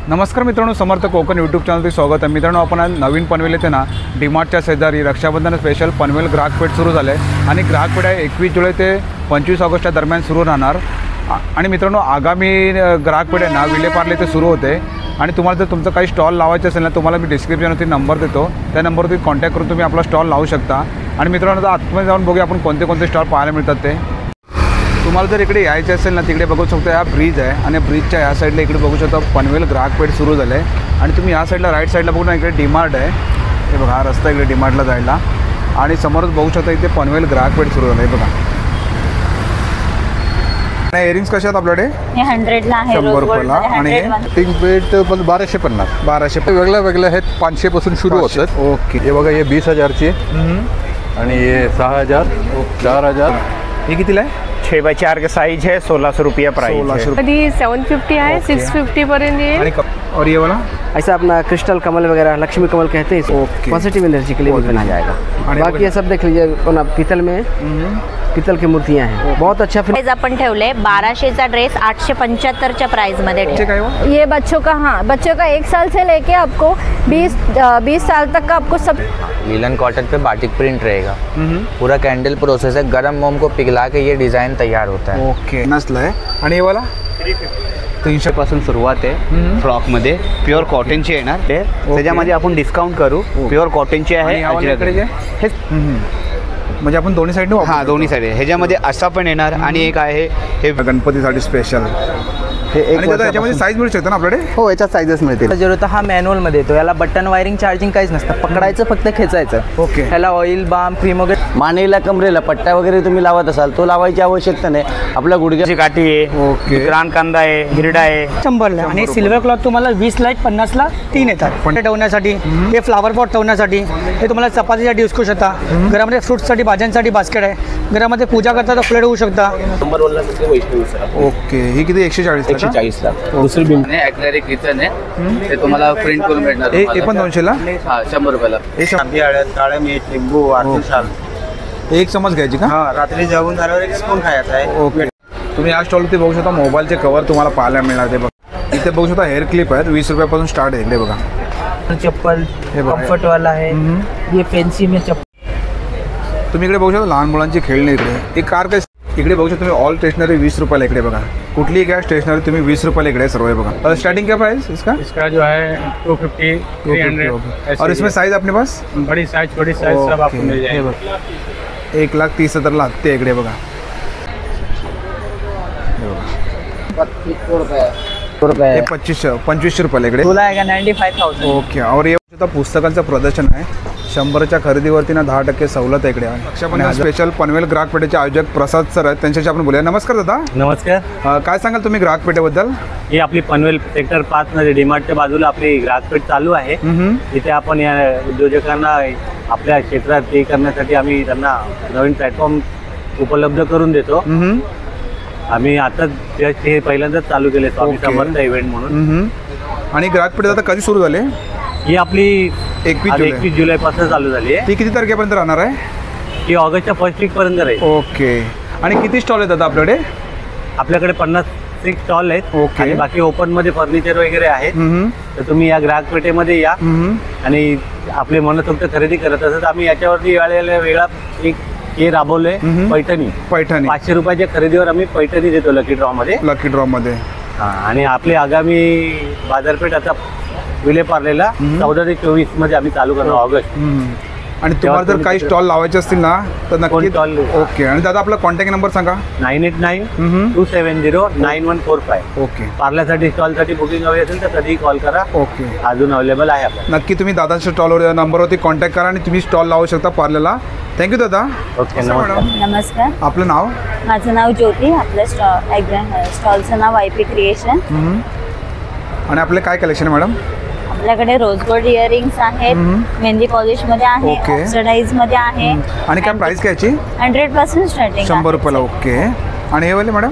नमस्कार मित्रांनो, समर्थ कोकण यूट्यूब चॅनलचे स्वागत आहे। मित्रांनो, आपण आज नवीन पनवेल येथे ना डीमार्टच्या शेजारी रक्षाबंधन स्पेशल पनवेल ग्राहक पेठ सुरू झाले आणि ग्राहक पेठ आहे 21 जुलै ते 25 ऑगस्टच्या दरम्यान सुरू राहणार। आणि मित्रांनो, आगामी ग्राहक पेठ आहे ना विलेपार्ले ते सुरू होते आणि तुम्हाला जर तुमचं काही स्टॉल लावायचं असेल ना, तुम्हाला मी डिस्क्रिप्शनवरती नंबर देतो, त्या नंबरवरती कॉन्टॅक्ट करून तुम्ही आपला स्टॉल लावू शकता। आणि मित्रांनो, आतमध्ये जाऊन बघूया आपण कोणते कोणते स्टॉल पाहायला मिळतात ते। तुम्हाला जर इकडे यायचं असेल ना, तिकडे बघू शकता हा ब्रिज आहे आणि ब्रिजच्या या साईडला इकडे बघू शकता पनवेल ग्राहक पेठ सुरू झालं आहे। आणि तुम्ही या साईडला राईट साईडला बघू ना, इकडे डीमार्ट आहे। हे बघा, हा रस्ता इकडे डीमार्टला जायला आणि समोरच बघू शकता इथे पनवेल ग्राहक पेठ सुरू झालं आहे बघा। आणि इयरिंग्स कसे आहेत आपल्याकडे? हे 100 ला आहे, 100 रुपयाला। आणि हे टिंग पेट 1250 वेगळ्या वेगळ्या आहेत, 500 पासून सुरू होतात। ओके, हे बघा, हे 20,000ची आणि हे 6,000, 4,000। हे कितीला आहे? 6x4 के साइज है, 1600 रुपया प्राइस 1600 है। रुपये। कधी 750 है, 650 पर्यंत ये। आणि और ये वाला ऐसा अपना क्रिस्टल कमल वगैरह लक्ष्मी कमल कहते हैं इसको। ओके। पॉजिटिव एनर्जी के लिए भी बना जाएगा। बाकी ये सब देख लीजिए, अपना पीतल में पीतल की मूर्तियां हैं, बहुत अच्छा। प्राइस आपण ठेवले 1200चा ड्रेस 875च्या प्राइस मध्ये हे काय हो? ये बच्चों का, हाँ, बच्चों का 1 साल से लेके आपको 20 साल तक का आपको सब। लीलन कॉटन पे बाटिक प्रिंट रहेगा। पूरा कैंडल प्रोसेस है, गरम मोम को पिघला के ये डिजाइन तैयार होता है। ओके, नसला आहे। आणि हे वाला 300 पासून सुरुवात आहे फ्रॉक मध्ये, प्युअर कॉटनची येणार ते। त्याच्यामध्ये आपण डिस्काउंट करू, प्युअर कॉटनची आहे। आणि यावाला इकडे जे हे म्हणजे आपण दोन्ही साईडने हा, दोन्ही साईड आहे। ह्याच्यामध्ये असा पण येणार आणि एक आहे हे गणपतीसाठी स्पेशल। हे एक आणि दादा याच्यामध्ये साईज मिळू शकते ना आपल्याकडे? हो, याच्यात साईजेस मिळतील। जरूरत हा मॅन्युअल मध्ये येतो, याला बटन वायरिंग चार्जिंग काहीच नसतं, पकडायचं फक्त खेचायचं। ओके। ह्याला ऑइल बाम क्रीम वगैरे मानेला कमरेला पट्टा वगैरे तुम्ही लावत असाल, तो लावायची आवश्यकता नाही। आपल्या गुडघ्याची काठी आहे, ओके। कांदा आहे, हिरडा आहे। 100ला। आणि सिल्वर क्लॉथ तुम्हाला 20ला 50ला 3 येतात। पण ठेवण्यासाठी, हे फ्लावर पॉट ठेवण्यासाठी, हे तुम्हाला चपातीसाठी यूज करू शकता। घरामध्ये फ्रूट्ससाठी, भाज्यांसाठी बास्केट आहे। घरामध्ये पूजा करता तर प्लेट होऊ शकता। ओके, ही किती? 140 ला। दुसरी बिल्डिंग आहे, ॲक्रेलिक किचन आहे, ते तुम्हाला प्रिंट करून भेटणार। हे पण 200 ला? हा, 100 रुपयाला। हे काळे मीठ, लिंबू, आर्टिफिशियल। एक चमच घ्यायची का? हा, रात्री जेवून झाल्यावर एक स्पून खायचा आहे। ओके। तुम्ही या स्टॉलवरती बघू शकता मोबाईलचे कवर तुम्हाला पाहायला मिळणार ते बघा। इथे बघू शकता हेअर क्लिप आहेत, 20 रुपयापासून स्टार्ट आहे। इकडे बघा, चप्पल हे बघा, कम्फर्ट वाला है। ये फैंसी में चप्पल। तुम्ही इकडे बघू शकता लहान मुलांची खेळणी। इकडे एक कार काय, इकडे बघू शकता तुम्ही ऑल स्टेशनरी 20 रुपयाला। इकडे बघा, कुठलीही काय स्टेशनरी तुम्ही 20 रुपयाला इकडे सर्व आहे बघा। स्टार्टिंग क्या प्राइस इसका? इसका जो है 250, 300। और इसमें साइज अपने पास बड़ी साइज, छोटी साइज सब आपको मिल जाएगी। 1,30,000 लागते इकडे बघा। हे 2500 रुपयाला इकडे। तुला आहे का 95,000। ओके। और ये पुस्तकांचं प्रदर्शन आहे, 100च्या खरेदीवरती ना 10% सवलत आहे इकडे। रक्षाबंधन स्पेशल पनवेल ग्राहक पेठेचे आयोजक प्रसाद सर आहेत, त्यांच्याशी आपण बोलूया। नमस्कार दादा। नमस्कार। काय सांगाल तुम्ही ग्राहक पेठेबद्दल? ही आपली पनवेल सेक्टर 5 मध्ये डीमार्टच्या बाजूला आपली ग्राहकपेठ चालू आहे। इथे आपण या उद्योजकांना आपल्या क्षेत्रात हे करण्यासाठी आम्ही त्यांना नवीन प्लॅटफॉर्म उपलब्ध करून देतो। आम्ही आता हे पहिल्यांदाच चालू केले स्वामी समर्थ इव्हेंट म्हणून। आणि ग्राहक पेठ आता कधी सुरू झाले? ही आपली 21 जुलैपासून चालू झाली आहे। ती किती तारखेपर्यंत राहणार आहे? ही ऑगस्टच्या फर्स्ट वीक पर्यंत राहील। ओके। आणि किती स्टॉल आहेत दादा आपल्याकडे? आपल्याकडे 50 स्टॉल आहेत। ओके। आणि बाकी ओपन मध्ये फर्निचर वगैरे आहेत। तर तुम्ही या ग्राहक पेठेमध्ये या आणि आपले मनसोक्त खरेदी करत असत। आम्ही याच्यावरती वेगळा एक हे राबवलंय, पैठणी 500 रुपयाच्या खरेदीवर आम्ही पैठणी देतो लकी ड्रॉ मध्ये। आणि आपली आगामी बाजारपेठ आता विलेपार्लेला 14 ते 24 मध्ये आम्ही चालू करणार ऑगस्ट। आणि तुम्हाला जर काही स्टॉल लावायचे असतील ना तर नक्की स्टॉल। ओके। आणि दादा आपला कॉन्टॅक्ट नंबर सांगा। 9892709145। ओके। पार्लरसाठी स्टॉलसाठी बुकिंग हवी असेल तर कधीही कॉल करा। ओके। अजून अवेलेबल आहे आपण। नक्की तुम्ही दादाच्या स्टॉलवर नंबरवरती कॉन्टॅक्ट करा आणि तुम्ही स्टॉल लावू शकता पार्लरला। थँक्यू दादा। ओके, नमस्कार। आपलं नाव? माझं नाव ज्योती। आपल्या स्टॉलचं नाव YP क्रिएशन। आणि आपले काय कलेक्शन आहे मॅडम? आपल्याकडे रोज गोल्ड इयरिंग्स आहेत, मेहंदी पॉलिश मध्ये आहे, ओके। ऑक्सिडाइज मध्ये आहे। आणि काय प्राइस काय याची? 100 पासून स्टार्टिंग 100 रुपयाला। ओके। आणि हे वाले मॅडम?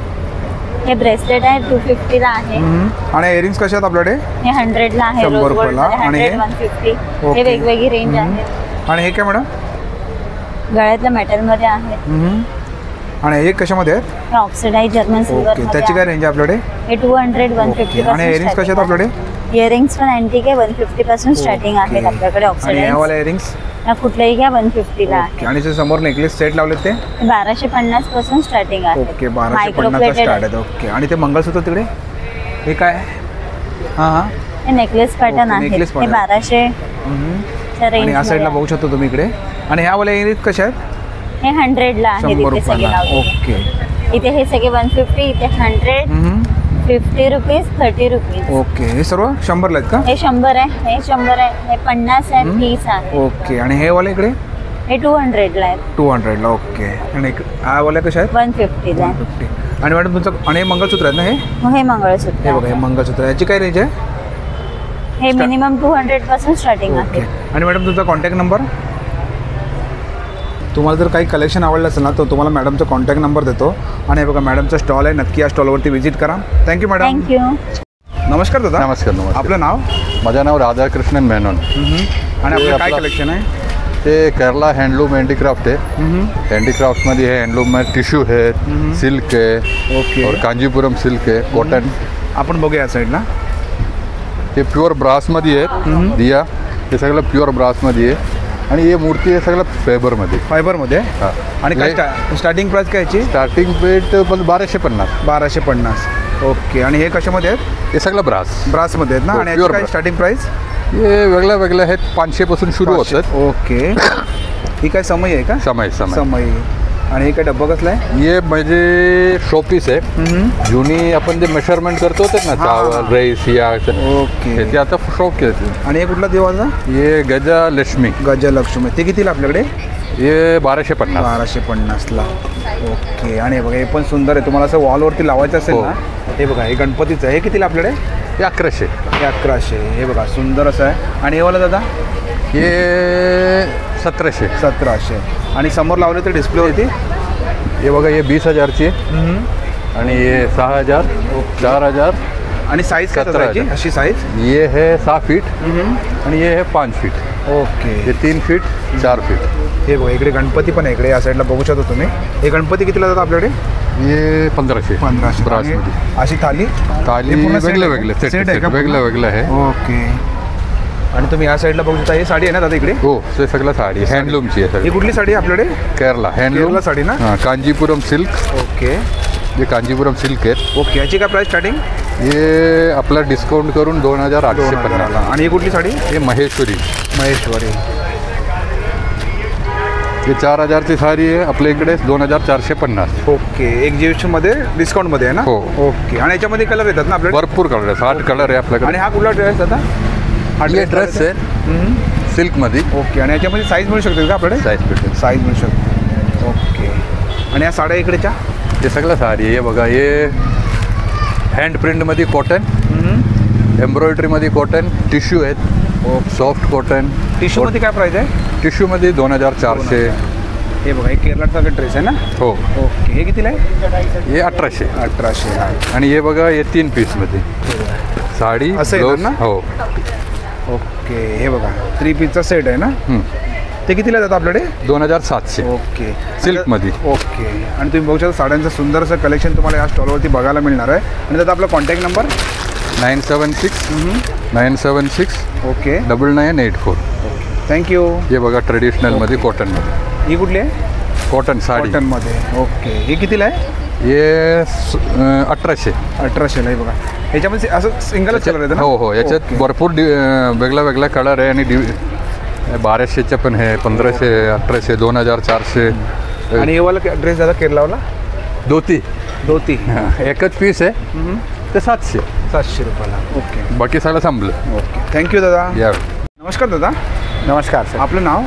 हे ब्रेसलेट आहे 250 ला आहे। आणि इयरिंग्स कसे आहेत आपल्याकडे? हे 100 ला आहे, 100 रोज गोल्ड रुपयाला। आणि 100, 150 ओके। हे वेगवेगळी रेंज आहे। आणि हे काय मॅडम? गळ्यातल्या मेटल मध्ये आहे। आणि हे कशामध्ये आहेत? Oxidise German silver okay. त्याची काय रेंज आहे आपल्याकडे? हे 200, 150 आणि इयरिंग्स कसे आहेत आपल्याकडे? इयरिंग्स पण अँटिक आहे 150 पासून स्टार्टिंग आहेत आपल्याकडे आणि ह्या वाले ऑक्सिडाइज इयरिंग्स कुठल्याही घ्या 150 ला ओके आणि जे समोर नेकलेस सेट लावले ते 1250 पासून स्टार्टिंग आहे ओके 1250 स्टार्ट आहेत ओके आणि ते मंगळसूत्र तिकडे हे काय हां हां हे नेकलेस पॅटर्न ओके, आहे necklace हे pattern. 1200 च्या आणि या साईडला रेंज बघू शकतो तुम्ही इकडे आणि ह्या वाले इयरिंग्स कशा आहेत हे 100 ला आहे 100 इथे सगळे रुपयाला लावलेले. ओके इथे हे सगळे 150 इथे 100 50 रुपीज 30 रुपीज ओके हे सर्व 100 ला आहेत का हे 100 आहे हे 100 आहे हे 50 आहे 30 आहे ओके आणि हे वाले इकडे हे 200 ला आहे 200 ला ओके आणि हा वाले कशा आहेत 150 ला आहे. 150 आणि मॅडम तुमचं आणि हे मंगळसूत्र आहेत ना हे मग हे मंगळसूत्र हे बघा हे आहे. मंगळसूत्र याची काय रेंज आहे हे मिनिमम 200 पासून स्टार्टिंग ओके आहे आणि मॅडम तुमचा कॉन्टॅक्ट नंबर तुम्हाला जर काही कलेक्शन आवडलं असेल ना तर तुम्हाला मॅडमचा कॉन्टॅक्ट नंबर देतो आणि हे बघा मॅडमचा स्टॉल आहे नक्की या स्टॉलवरती व्हिजिट करा थँक्यू मॅडम थँक्यू नमस्कार दादा नमस्कार नमस्कार आपलं नाव माझं नाव राधाकृष्णन मेनन आणि आपलं काय आपला- कलेक्शन आहे ते केरला हँडलूम हँडीक्राफ्ट आहे हँडीक्राफ्टमध्ये हे हँडलूम में टिश्यू है सिल्क है ओके और कांजीपुरम सिल्क है कॉटन आपण बघूया या साईडला ते प्युअर ब्रासमध्ये आहेत दिया हे सगळं प्युअर ब्रासमध्ये आहे आणि हे मूर्ती आहे सगळं फायबरमध्ये फायबरमध्ये हां आणि काय हे स्टार्टिंग प्राइस काय याची स्टार्टिंग रेट पण 1250 1250 ओके आणि हे कशामध्ये आहेत हे सगळं ब्रास ब्रासमध्ये आहेत ना हो, आणि याची pure काय brass. स्टार्टिंग प्राइस हे वेगळ्या वेगळ्या आहेत 500 पासून सुरू होतात ओके ही काय समय आहे का समय समय समय आणि हे काय डब्बा कसला आहे हे म्हणजे शोपीस आहे जुनी आपण जे मेजरमेंट करतो होते ना हां, चावल हां. राईस या ओके ते आता शॉप केले आणि हे कुठला देवाचा हे गजालक्ष्मी गजलक्ष्मी ते कितीला आपल्याकडे हे 1250 1250ला ओके आणि हे बघा हे पण सुंदर आहे तुम्हाला असं वॉलवरती लावायचं असेल हो. ना हे बघा हे गणपतीचं आहे हे कितीला आपल्याकडे हे 1100 हे 1100 हे बघा सुंदर असं आहे आणि हे वाला दादा हे 1700 1700 आणि समोर लावले तर डिस्प्लेवरती हे बघा हे 20,000ची आहे आणि हे 6,000 4,000 आणि साईज काय 17,000. त्याची अशी साईज ये है 6 फीट आणि ये है 5 फीट ओके हे 3 फीट 4 फीट हे बघा इकडे गणपती पण आहे इकडे या साईडला बघू शकता तुम्ही हे गणपती कितीला जातात आपल्याकडे हे 1500 1500 ब्रासमध्ये आणि अशी थाली थाली हे पूर्ण set वेगळे आहे वेगळे का? सेट Set आहे का वेगळं पूर्ण? वेगळं आहे ओके आणि तुम्ही या साईडला बघू शकता ही साडी आहे ना दादा इकडे हो ते सगळं साडी हँडलूमची आहे ही सगळी कुठली साडी आहे आपल्याकडे केरला हँडलूम केरला साडी ना? हां कांजीपुरम सिल्क ओके जे कांजीपुरम सिल्क आहेत ओके याची काय प्राइस स्टार्टिंग हे आपला डिस्काउंट करून 2,850 आणि ही कुठली साडी हे महेश्वरी महेश्वरी हे 4,000ची साडी आहे आपल्या इकडे 2,450 ओके एक्झिबिशनमध्ये डिस्काउंटमध्ये आहे ना हो. ओके आणि याच्यामध्ये कलर येतात ना आपल्याकडे भरपूर कलर आहे 60 कलर आहे आणि आपल्याकडे हा कुठला ड्रेस आता हा हे ड्रेस आहे सिल्कमध्ये ओके आणि याच्यामध्ये साईज मिळू शकते का आपल्याकडे साईज भेटेल साईज मिळू शकते ओके आणि या साड्या इकडेच्या हे सगळं साडी आहे हे बघा हे हँड प्रिंटमध्ये कॉटन एम्ब्रॉयडरीमध्ये कॉटन टिश्यू आहेत सॉफ्ट कॉटन टिश्यूमध्ये काय प्राइस आहे टिश्यूमध्ये 2,400 हे बघा हे केरळचा ड्रेस आहे ना हो ओके हे कितीला आहे हे 1,800 1800 आणि हे बघा हे 3 पीसमध्ये साडी असं येणार ब्लाऊज ना? हो ओके हे बघा 3 पीसचा सेट आहे ना ते कितीला जातं आपल्याकडे 2,700 ओके सिल्कमध्ये ओके आणि तुम्ही बघू शकता साड्यांचं सुंदर असं कलेक्शन तुम्हाला या स्टॉलवरती बघायला मिळणार आहे आणि त्यात आपला कॉन्टॅक्ट नंबर 976 ओके 9984 थँक्यू हे बघा ट्रेडिशनलमध्ये कॉटनमध्ये ही कुठली आहे कॉटन साडी कॉटनमध्ये ओके हे कितीला आहे हे 1,800 1800ला आहे बघा याच्यामध्ये असं सिंगलच कलर येतं ना हो हो याच्यात ओके. भरपूर वेगळा वेगळा कलर आहे आणि 1200च्या पण आहे 1,500 1,800 2,400 आणि हे वाला ड्रेस दादा केरलावाला धोती धोती एकच पीस आहे ते 700 700 रुपयाला ओके बाकी सगळं संपलं ओके थँक्यू दादा या नमस्कार दादा नमस्कार सर आपलं नाव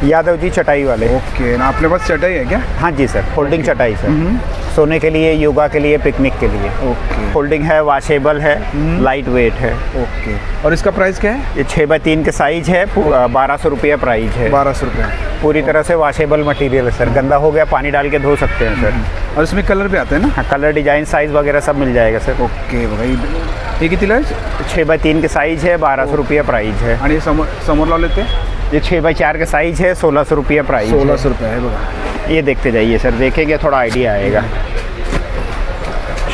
यादव जी चटाई वाले ओके ना आपके पास चटाई है क्या हाँ जी सर फोल्डिंग चटाई सर सोने के लिए योगा के लिए पिकनिक के लिए ओके फोल्डिंग है वॉशेबल है लाइट वेट है ओके और इसका प्राइस क्या है ये 6x3 के साइज है 1,200 रुपया प्राइस है 1200 रुपये पूरी तरह से वॉशेबल मटेरियल है सर गंदा हो गया पानी डाल के धो सकते हैं सर और इसमें कलर भी आते हैं ना हाँ कलर डिजाइन साइज वगैरह सब मिल जाएगा सर ओके भाई ये कितीला आहे 6x3 के साइज है 1,200 रुपया प्राइस है आणि समोर समोर लावले ते ये 6x4 के साइज है 1,600 रुपया प्राइस 1600 रुपये आहे बघा ये देखते जाइए सर देखेंगे थोड़ा आइडिया आएगा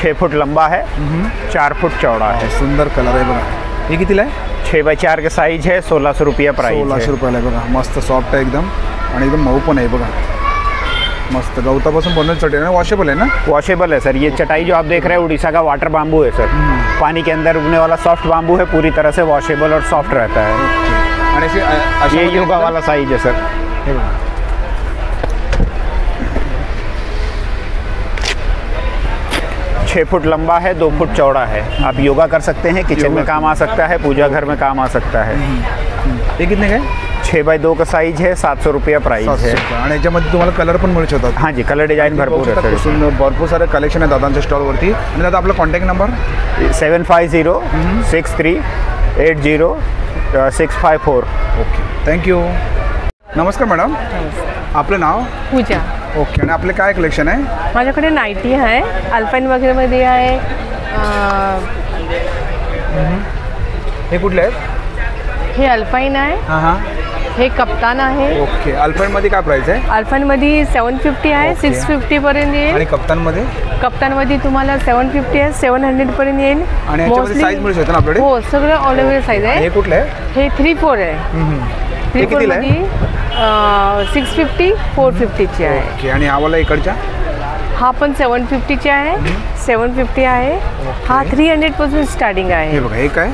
6 फुट लंबा है 4 फुट चौड़ा है सुंदर कलर आहे बघा हे कितीला आहे? 6x4 के साइज है, 1600 रुपया प्राइस 1600 है। रुपयाला आहे बघा. मस्त सॉफ्ट आहे एकदम आणि एकदम मऊ पण आहे बघा. मस्त गवतापासून बनवलेली चटई आहे. वॉशेबल आहे ना? वॉशेबल है सर। ये चटाई जो आप देख रहे हैं उड़ीसा का वाटर बाम्बू है सर। पानी के अंदर उगने वाला सॉफ्ट बाम्बू है, पूरी तरह से वॉशेबल और सॉफ्ट रहता है। आणि अशी ये योगा वाला साइज है सर। हे बघा. 6 फुट लंबा है, 2 फुट चौड़ा है। आप योगा कर सकते हैं, किचन में काम आ सकता है, पूजा घर में काम आ सकता है। हे कितने का आहे? 6x2 का साइज है, 700 रुपया प्राइस है। आणि याच्यामध्ये तुम्हाला कलर पण मिळू शकतात. हाँ जी, कलर डिजाइन भरपूर है सर। सर भरपूर सारे कलेक्शन आहे दादांच्या स्टॉलवरती. आणि दादा आपला कॉन्टॅक्ट नंबर? 7506380654। Okay, thank you. नमस्कार मॅडम, आपलं नाव? पूजा. ओके. आणि आपले काय कलेक्शन आहे? माझ्याकडे नाईटी आहे, अल्पाईन वगैरेमध्ये आहे. हे कुठले आहेत? हे अल्पाईन आहे, हां हां. हे कप्तान आहे. ओके. अल्पाईनमध्ये काय प्राईस आहे? अल्पाईनमध्ये 750 आहे, 650 पर्यंत येईल. आणि कप्तानमध्ये? कप्तानमध्ये तुम्हाला 750 आहे, 700 पर्यंत येईल. आणि याच्यामध्ये साईज मिळू शकते ना आपल्याकडे? हो, सगळं ऑल ओव्हर साईज आहे. हे कुठले आहे? हे 3-4 आहे. 3-4 मध्ये 650 450ची आहे. ओके. आणि हा वाला इकडच्या? हा पण 750ची आहे, 750 आहे. हा 300 पासून स्टार्टिंग हे आहे. बघा, हे काय?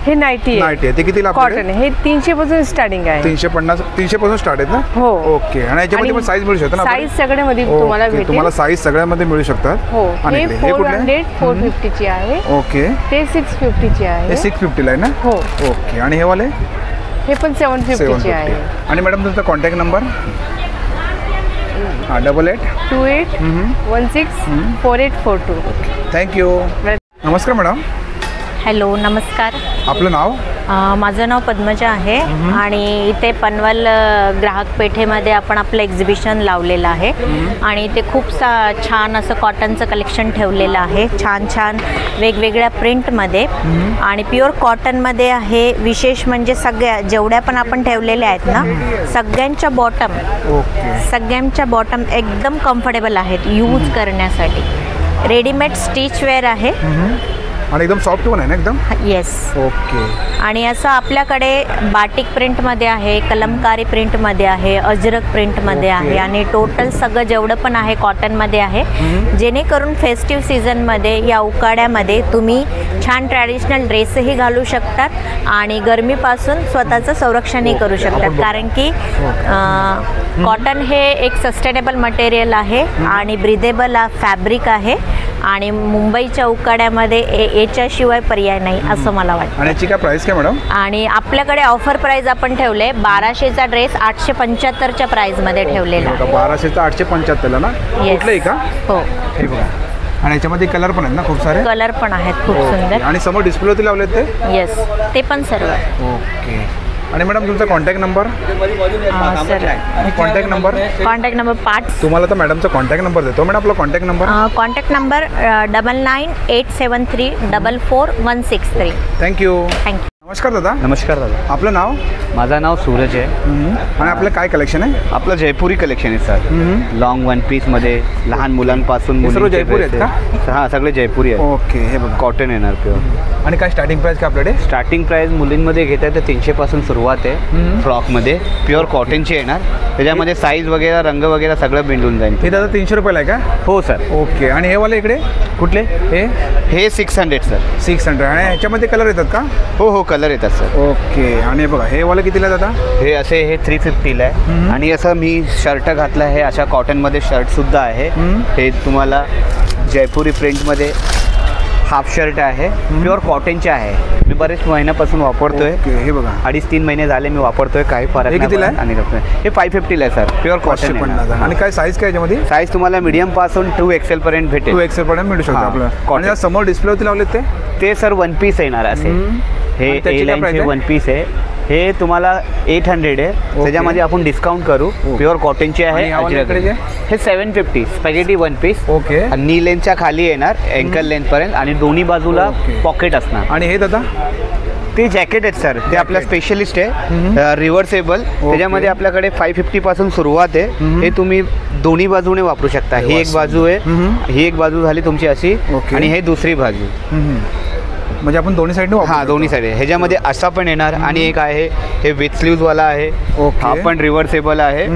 हे नाईटी नाईटी आहे. ते कितीला? कॉटन. हे 300 पासून स्टार्टिंग आहे. 350 300 पासून स्टार्ट आहेत ना? हो. ओके. आणि याच्यामध्ये पण साईज मिळू शकते ना? साईज सगळ्यामध्ये तुम्हाला ओके, भेटेल. तुम्हाला साईज सगळ्यामध्ये मिळू शकतात. हो. आणि हे इकडे हे कुठले? 400 450ची आहे. ओके. ते 650ची आहे. हे 650 ला आहे ना? हो. ओके. आणि हे वाले? हे पण 750ची आहे. आणि मॅडम तुमचा कॉन्टॅक्ट नंबर? 8828164842. थँक्यू. नमस्कार मॅडम, हॅलो, नमस्कार. आपलं नाव? माझं नाव पद्मजा आहे आणि इथे पनवल ग्राहक पेठेमध्ये आपण आपलं एक्झिबिशन लावलेलं आहे आणि इथे खूप छान असं कॉटनचं कलेक्शन ठेवलेलं आहे. छान छान वेगवेगळ्या प्रिंटमध्ये आणि प्युअर कॉटनमध्ये आहे. विशेष म्हणजे जेवढ्या पण आपण ठेवलेल्या आहेत ना, सगळ्यांच्या बॉटम एकदम कम्फर्टेबल आहेत यूज करण्यासाठी. रेडीमेड स्टिचवेअर आहे आणि एकदम सॉफ्ट पण आहे ना एकदम? येस. ओके. आणि असं आपल्याकडे बाटिक प्रिंटमध्ये आहे, कलमकारी प्रिंटमध्ये आहे, अजरक प्रिंटमध्ये आहे आणि टोटल सगळं जेवढं पण आहे कॉटनमध्ये आहे. जेणेकरून फेस्टिव्ह सीझनमध्ये या उकाड्यामध्ये तुम्ही छान ट्रॅडिशनल ड्रेसही घालू शकतात आणि गरमीपासून स्वतःचं संरक्षणही करू शकतात. कारण की कॉटन हे एक सस्टेनेबल मटेरियल आहे आणि ब्रिदेबल फॅब्रिक आहे आणि मुंबईच्या उकाड्यामध्ये याच्याशिवाय पर्याय नाही असं मला वाटतं. आणि याची काय प्राइस काय मॅडम? आणि आपल्याकडे ऑफर प्राइस आपण ठेवले 1200चा ड्रेस 875च्या प्राइसमध्ये ठेवलेला आहे. 1200चा 875 ना? कुठलंही का? हो. हे बघा. आणि याच्यामध्ये कलर पण आहेत ना खूप सारे? कलर पण आहेत खूप सुंदर. आणि समोर डिस्प्लेवरती लावलेत ते? येस, ते पण सर्व. ओके. आणि मॅडम तुमचा contact number? Sir contact number? Contact number 5. तुम्हाला तर मॅडमचा कॉन्टॅक्ट नंबर देतो. मॅडम आपला contact number? Contact number 9987344163. Thank you. Thank you. नमस्कार दादा. नमस्कार दादा. आपलं नाव? माझं नाव सूरज आहे. आणि आपलं काय कलेक्शन आहे? आपलं जयपुरी कलेक्शन आहे सर. लॉंग वन पीसमध्ये लहान मुलांपासून सर्व जयपुरी आहेत का? हां, सगळे जयपुरी आहेत. ओके. हे बघा, कॉटन येणार प्युअर. आणि काय स्टार्टिंग प्राइस काय आपल्याकडे? स्टार्टिंग प्राइस मुलींमध्ये घेत आहे तर 300 पासून सुरुवात आहे. फ्रॉकमध्ये प्युअर कॉटनची येणार. त्याच्यामध्ये साईज वगैरे रंग वगैरे सगळं बिंडून जाईल. हे दादा 300 रुपयाला आहे का? हो सर. ओके. आणि हे वाले इकडे कुठले? हे 600 सर. 600. आणि ह्याच्यामध्ये कलर येतात का? हो, कलर येतात सर. ओके. आणि बघा हे वाले कितीला आहे दादा? हे असे 350ला आहे. आणि असं मी शर्ट घातलं आहे, अशा कॉटनमध्ये शर्टसुद्धा आहे. हे तुम्हाला जयपुरी प्रिंटमध्ये हाफ शर्ट आहे, प्युअर कॉटनचे आहे. मी बरेच महिन्यापासून वापरतोय. हे बघा 2.5-3 महिने झाले मी वापरतोय. काही फरक नाही. कितीला आहे? आणि हे 550ला आहे सर. Pure cotton. आणि काय साईज काय याच्यामध्ये? साईज तुम्हाला मीडियम पासून 2XL पर्यंत भेटेल. 2XL पर्यंत मिळू शकतो आपल्याला. आणि समोर डिस्प्लेवरती लावलेत ते सर वन पीस येणार असे. हे ए लाईनचे वन पीस आहे. हे तुम्हाला 800 आहे. त्याच्यामध्ये आपण डिस्काउंट करू. प्युअर कॉटनची आहे. हे 750 स्पॅगेटी वन पीस. ओके. नी लेनच्या खाली येणार, अँकल लेंथ पर्यंत आणि दोन्ही बाजूला पॉकेट असणार. आणि हे दादा ते जॅकेट आहेत सर. ते आपल्या स्पेशलिस्ट आहे, रिव्हर्सेबल. त्याच्यामध्ये आपल्याकडे 550 पासून सुरुवात आहे. हे तुम्ही दोन्ही बाजूने वापरू शकता. ही एक बाजू आहे, ही एक बाजू झाली तुमची अशी, आणि हे दुसरी बाजू. म्हणजे आपण दोन्ही साईडने हां दोन्ही साईड आहे. ह्याच्यामध्ये असा पण येणार आणि एक आहे हे विथ स्लीव्हवाला आहे. ओके. हा पण रिव्हर्सेबल आहे,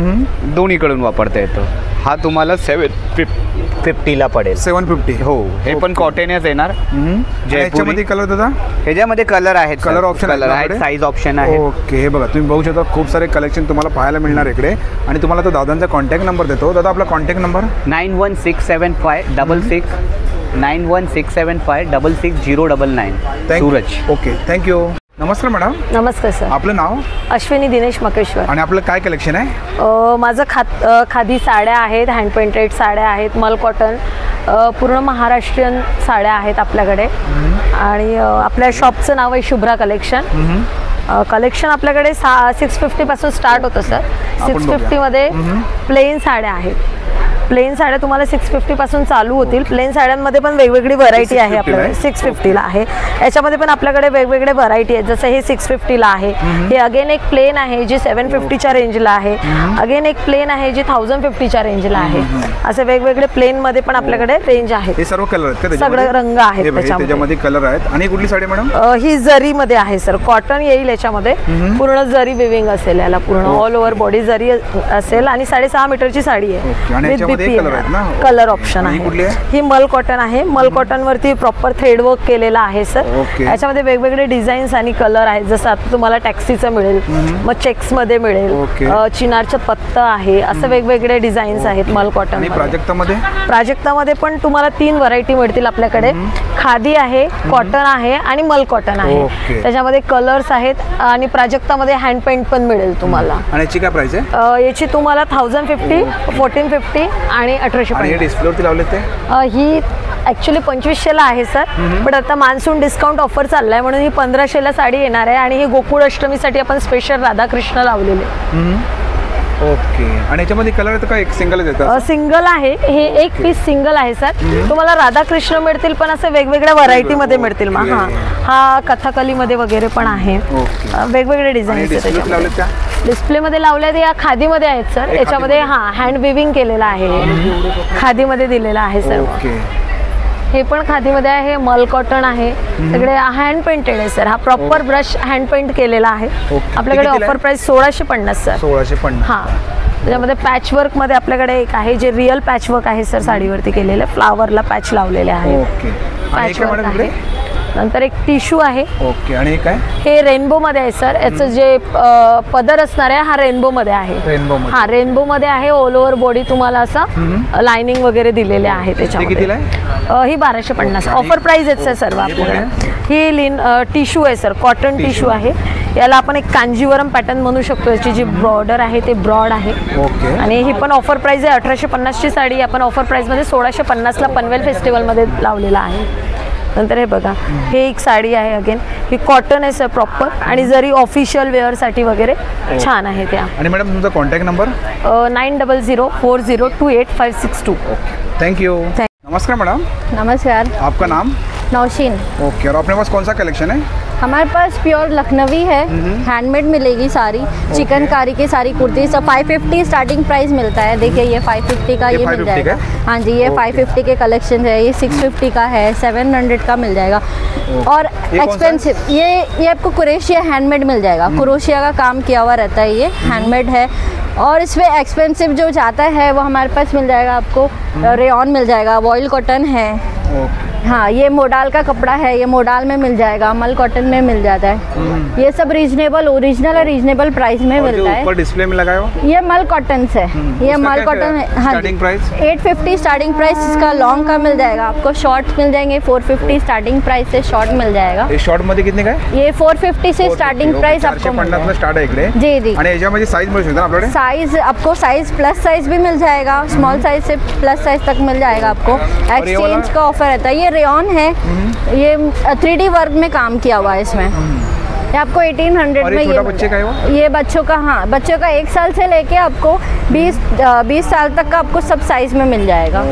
दोन्हीकडून वापरता येतो. हा तुम्हाला 750ला पडेल. 750. हो, हे पण कॉटनच येणार. याच्यामध्ये कलर दादा? ह्याच्यामध्ये कलर आहेत, कलर ऑप्शन आहेत, साईज ऑप्शन आहे. ओके. हे बघा तुम्ही बघू शकता खूप सारे कलेक्शन तुम्हाला पाहायला मिळणार इकडे. आणि तुम्हाला तो दादांचा कॉन्टॅक्ट नंबर देतो. दादा आपला contact number 9167566099. Suraj. Okay, thank you. नमस्कार मॅडम. नमस्कार सर. आपलं नाव? अश्विनी दिनेश मकेश्वर. आणि आपलं काय कलेक्शन आहे? माझं खादी साड्या आहेत, हँड पेंटेड साड्या आहेत, मल कॉटन, पूर्ण महाराष्ट्रीयन साड्या आहेत आपल्याकडे. आणि आपल्या शॉपचं नाव आहे शुभ्रा कलेक्शन. कलेक्शन आपल्याकडे 650 पासून स्टार्ट होतं सर. 650मध्ये प्लेन साड्या आहेत. प्लेन साड्या तुम्हाला 650 पासून चालू होतील. प्लेन साड्यांमध्ये पण वेगवेगळी व्हरायटी आहे आपल्याकडे. 650ला आहे. याच्यामध्ये पण आपल्याकडे वेगवेगळे व्हरायटी आहेत. जसं हे 650ला आहे. हे अगेन एक प्लेन आहे जी 750च्या रेंजला आहे. अगेन एक प्लेन आहे जी 1050च्या रेंजला आहे. असे वेगवेगळे प्लेन मध्ये पण आपल्याकडे रेंज आहे. हे सर्व कलर आहेत, सगळे रंग आहेत त्याच्यामध्ये कलर आहेत. आणि कुठली साडी मॅडम? ही जरीमध्ये आहे सर. कॉटन येईल याच्यामध्ये. पूर्ण जरी विविंग असेल, याला पूर्ण ऑल ओव्हर बॉडी जरी असेल. आणि 6.5 मीटरची साडी आहे. कलर ऑप्शन आहे. ही मल कॉटन आहे. मल कॉटन वरती प्रॉपर थ्रेड वर्क केलेला आहे सर. याच्यामध्ये वेगवेगळे डिझाईन्स आणि कलर आहेत. जसं आता तुम्हाला टॅक्सीचं मिळेल, मग चेक्स मध्ये मिळेल, चिनारचं पत्तं आहे, असं वेगवेगळे डिझाईन्स आहेत मल कॉटन. प्राजक्तामध्ये पण तुम्हाला 3 व्हरायटी मिळतील आपल्याकडे. खादी आहे, कॉटन आहे आणि मल कॉटन आहे. त्याच्यामध्ये कलर्स आहेत. आणि प्राजक्तामध्ये हँड पेंट पण मिळेल तुम्हाला. आणि याची काय प्राइस आहे? याची तुम्हाला 1050, 1450 आणि 1850. डिस्प्लेवरती लावले ते? ही ॲक्च्युली 2500ला आहे सर. पण आता मान्सून डिस्काउंट ऑफर चाललाय म्हणून ही 1500ला साडी येणार आहे. आणि ही गोकुळ अष्टमीसाठी आपण स्पेशल राधाकृष्ण लावलेले. ओके. आणि याच्यामध्ये कलर तर काय एक सिंगलच येतात? सिंगल आहे. हे एक पीस सिंगल आहे सर. तुम्हाला राधाकृष्ण मिळतील पण असं वेगवेगळ्या व्हरायटी मध्ये मिळतील. मग हा कथकली मध्ये वगैरे पण आहे. वेगवेगळे डिझाईन डिस्प्ले मध्ये लावले. या खादीमध्ये आहेत सर. याच्यामध्ये हँड विविंग केलेला आहे. खादीमध्ये दिलेला आहे सर. हे पण खादीमध्ये आहे. मल कॉटन आहे. सगळे हँड पेंटेड आहे सर. हा प्रॉपर ब्रश हँड पेंट केलेला आहे. आपल्याकडे ऑफर प्राइस 1650 सर. 1650. हा. त्याच्यामध्ये पॅच वर्क मध्ये आपल्याकडे एक आहे जे रिअल पॅच वर्क आहे सर. साडीवरती केलेले फ्लावरला पॅच लावलेले आहे. पॅच वर्क आहे. नंतर एक टिश्यू आहे. ओके. आणि काय? हे रेनबो मध्ये आहे सर. याचं जे पदर असणार आहे हा रेनबो मध्ये आहे. हा रेनबो मध्ये आहे. ऑल ओव्हर बॉडी तुम्हाला असं लाइनिंग वगैरे दिलेले आहे त्याच्यामध्ये. ही 1250. ऑफर प्राइस आहेत सर सर्व आपल्याकडे. ही टिश्यू आहे सर. कॉटन टिश्यू आहे. याला आपण एक कांजीवरम पॅटर्न म्हणू शकतो. याची जी बॉर्डर आहे ते ब्रॉड आहे. आणि ही पण ऑफर प्राइस आहे. 1850ची साडी आपण ऑफर प्राइस मध्ये 1650ला पनवेल फेस्टिवल मध्ये लावलेला आहे. नंतर हे बघा, हे एक साडी आहे. अगेन ही कॉटन आहे सर प्रॉपर. आणि जरी ऑफिशियल वेअर साठी वगैरे छान आहे त्या. आणि मॅडम तुमचा कॉन्टॅक्ट नंबर? 9004028562. Thank you. नमस्कार मैडम. नमस्कार. आपका नाम? नौशीन. ओके. और अपने पास कौन सा कलेक्शन है? हमारे पास प्योर लखनवी है. हैंडमेड मिलेगी सारी. चिकनकारी की सारी कुर्ती सब 550 स्टार्टिंग प्राइस मिलता है. देखिए ये 550 का ये मिल जाएगा. हाँ जी, ये 550 के कलेक्शन है. ये 650 का है. 700 का मिल जाएगा. और एक्सपेंसिव ये आपको क्रोशिया हैंडमेड मिल जाएगा. क्रोशिया का काम किया हुआ रहता है. ये हैंडमेड है. और इसमें एक्सपेंसिव जो जाता है वो हमारे पास मिल जाएगा आपको. रेयॉन मिल जाएगा. वॉइल कॉटन है. हाँ, ये मोडाल का कपड़ा है. ये मोडाल में मिल जाएगा. मल कॉटन में मिल जाता है. ये सब रीजनेबल ओरिजिनल और रीजनेबल प्राइस में मिलता है. ऊपर डिस्प्ले में लगाए हो ये मल कॉटन से. ये मल कॉटन है. हाँ, स्टार्टिंग प्राइस 850 स्टार्टिंग प्राइस इसका. लॉन्ग का मिल जाएगा आपको. शॉर्ट मिल जाएंगे 450 स्टार्टिंग प्राइस से शॉर्ट मिल जाएगा. ये शॉर्ट मध्ये कितने का है? ये 450 से स्टार्टिंग प्राइस आपको 450 स्टार्ट है इकडे. जी जी. आणि याच्यामध्ये साइज मिळू शकते आपल्याकडे? साइज आपको साइज प्लस साइज भी मिल जाएगा. स्मॉल साइज से प्लस साइज तक मिल जाएगा आपको. एक्सचेंज का ऑफर रहता है. ये रेयॉन है. ये 3D वर्क में काम किया हुआ है इसमें. ये आपको 1800 में. ये बच्चे का है वो? ये बच्चों का. हाँ, बच्चों का 1 साल से लेके आपको 20 साल तक का आपको सब साइज में मिल जाएगा.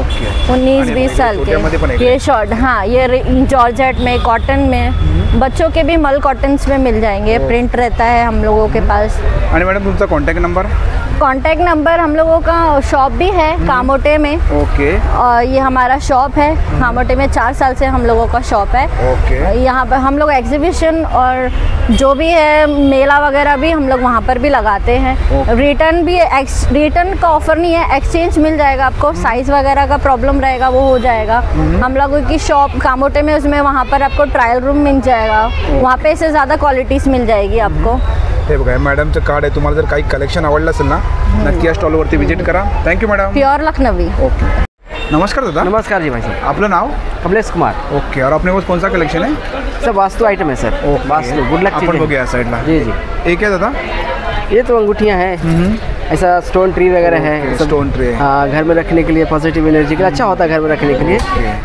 19-20 साल के. ये शॉर्ट. हाँ, ये जॉर्जेट में, कॉटन में बच्चों के भी मल कॉटन्स में मिल जाएंगे, प्रिंट रहता है हम लोगों के पास। आणि मॅडम तुमचा कॉन्टॅक्ट नंबर? कॉन्टैक्ट नंबर हम लोगों का शॉप भी है कामोटे में। ओके। और ये हमारा शॉप है कामोटे में, 4 साल से हम लोगों का शॉप है। ओके। यहाँ पर हम लोग एग्जीबिशन और जो भी है मेला वगैरह भी हम लोग वहाँ पर भी लगाते हैं। रिटर्न भी, रिटर्न का ऑफर नहीं है, एक्सचेंज मिल जाएगा आपको। साइज़ वगैरह का प्रॉब्लम रहेगा वो हो जाएगा। हम लोगों की शॉप कामोटे में, उसमें वहाँ पर आपको ट्रायल रूम मिल जाएगा, वहाँ पे इससे ज़्यादा क्वालिटीज़ मिल जाएगी आपको। हे बघा मॅडमचं कार्ड आहे, तुम्हाला जर काही कलेक्शन आवडलं असेल ना नक्की या स्टॉलवरती विजिट करा। Thank you madam. Pure Lucknowi. Okay. नमस्कार दादा। नमस्कार जी भाई साहब। आपलं नाव? कमलेश कुमार। ओके। और अपने पास कौन सा कलेक्शन है? सब वास्तु आइटम है सर। वास्तु गुड लक अपन बघूया साइडला। जी जी। एक है दादा? ये तो अंगूठियाँ हैं, ऐसा स्टोन ट्री वगैरह है। स्टोन ट्री है। हाँ, घर में रखने के लिए पॉजिटिव एनर्जी के लिए अच्छा होता है, घर में रखने के लिए।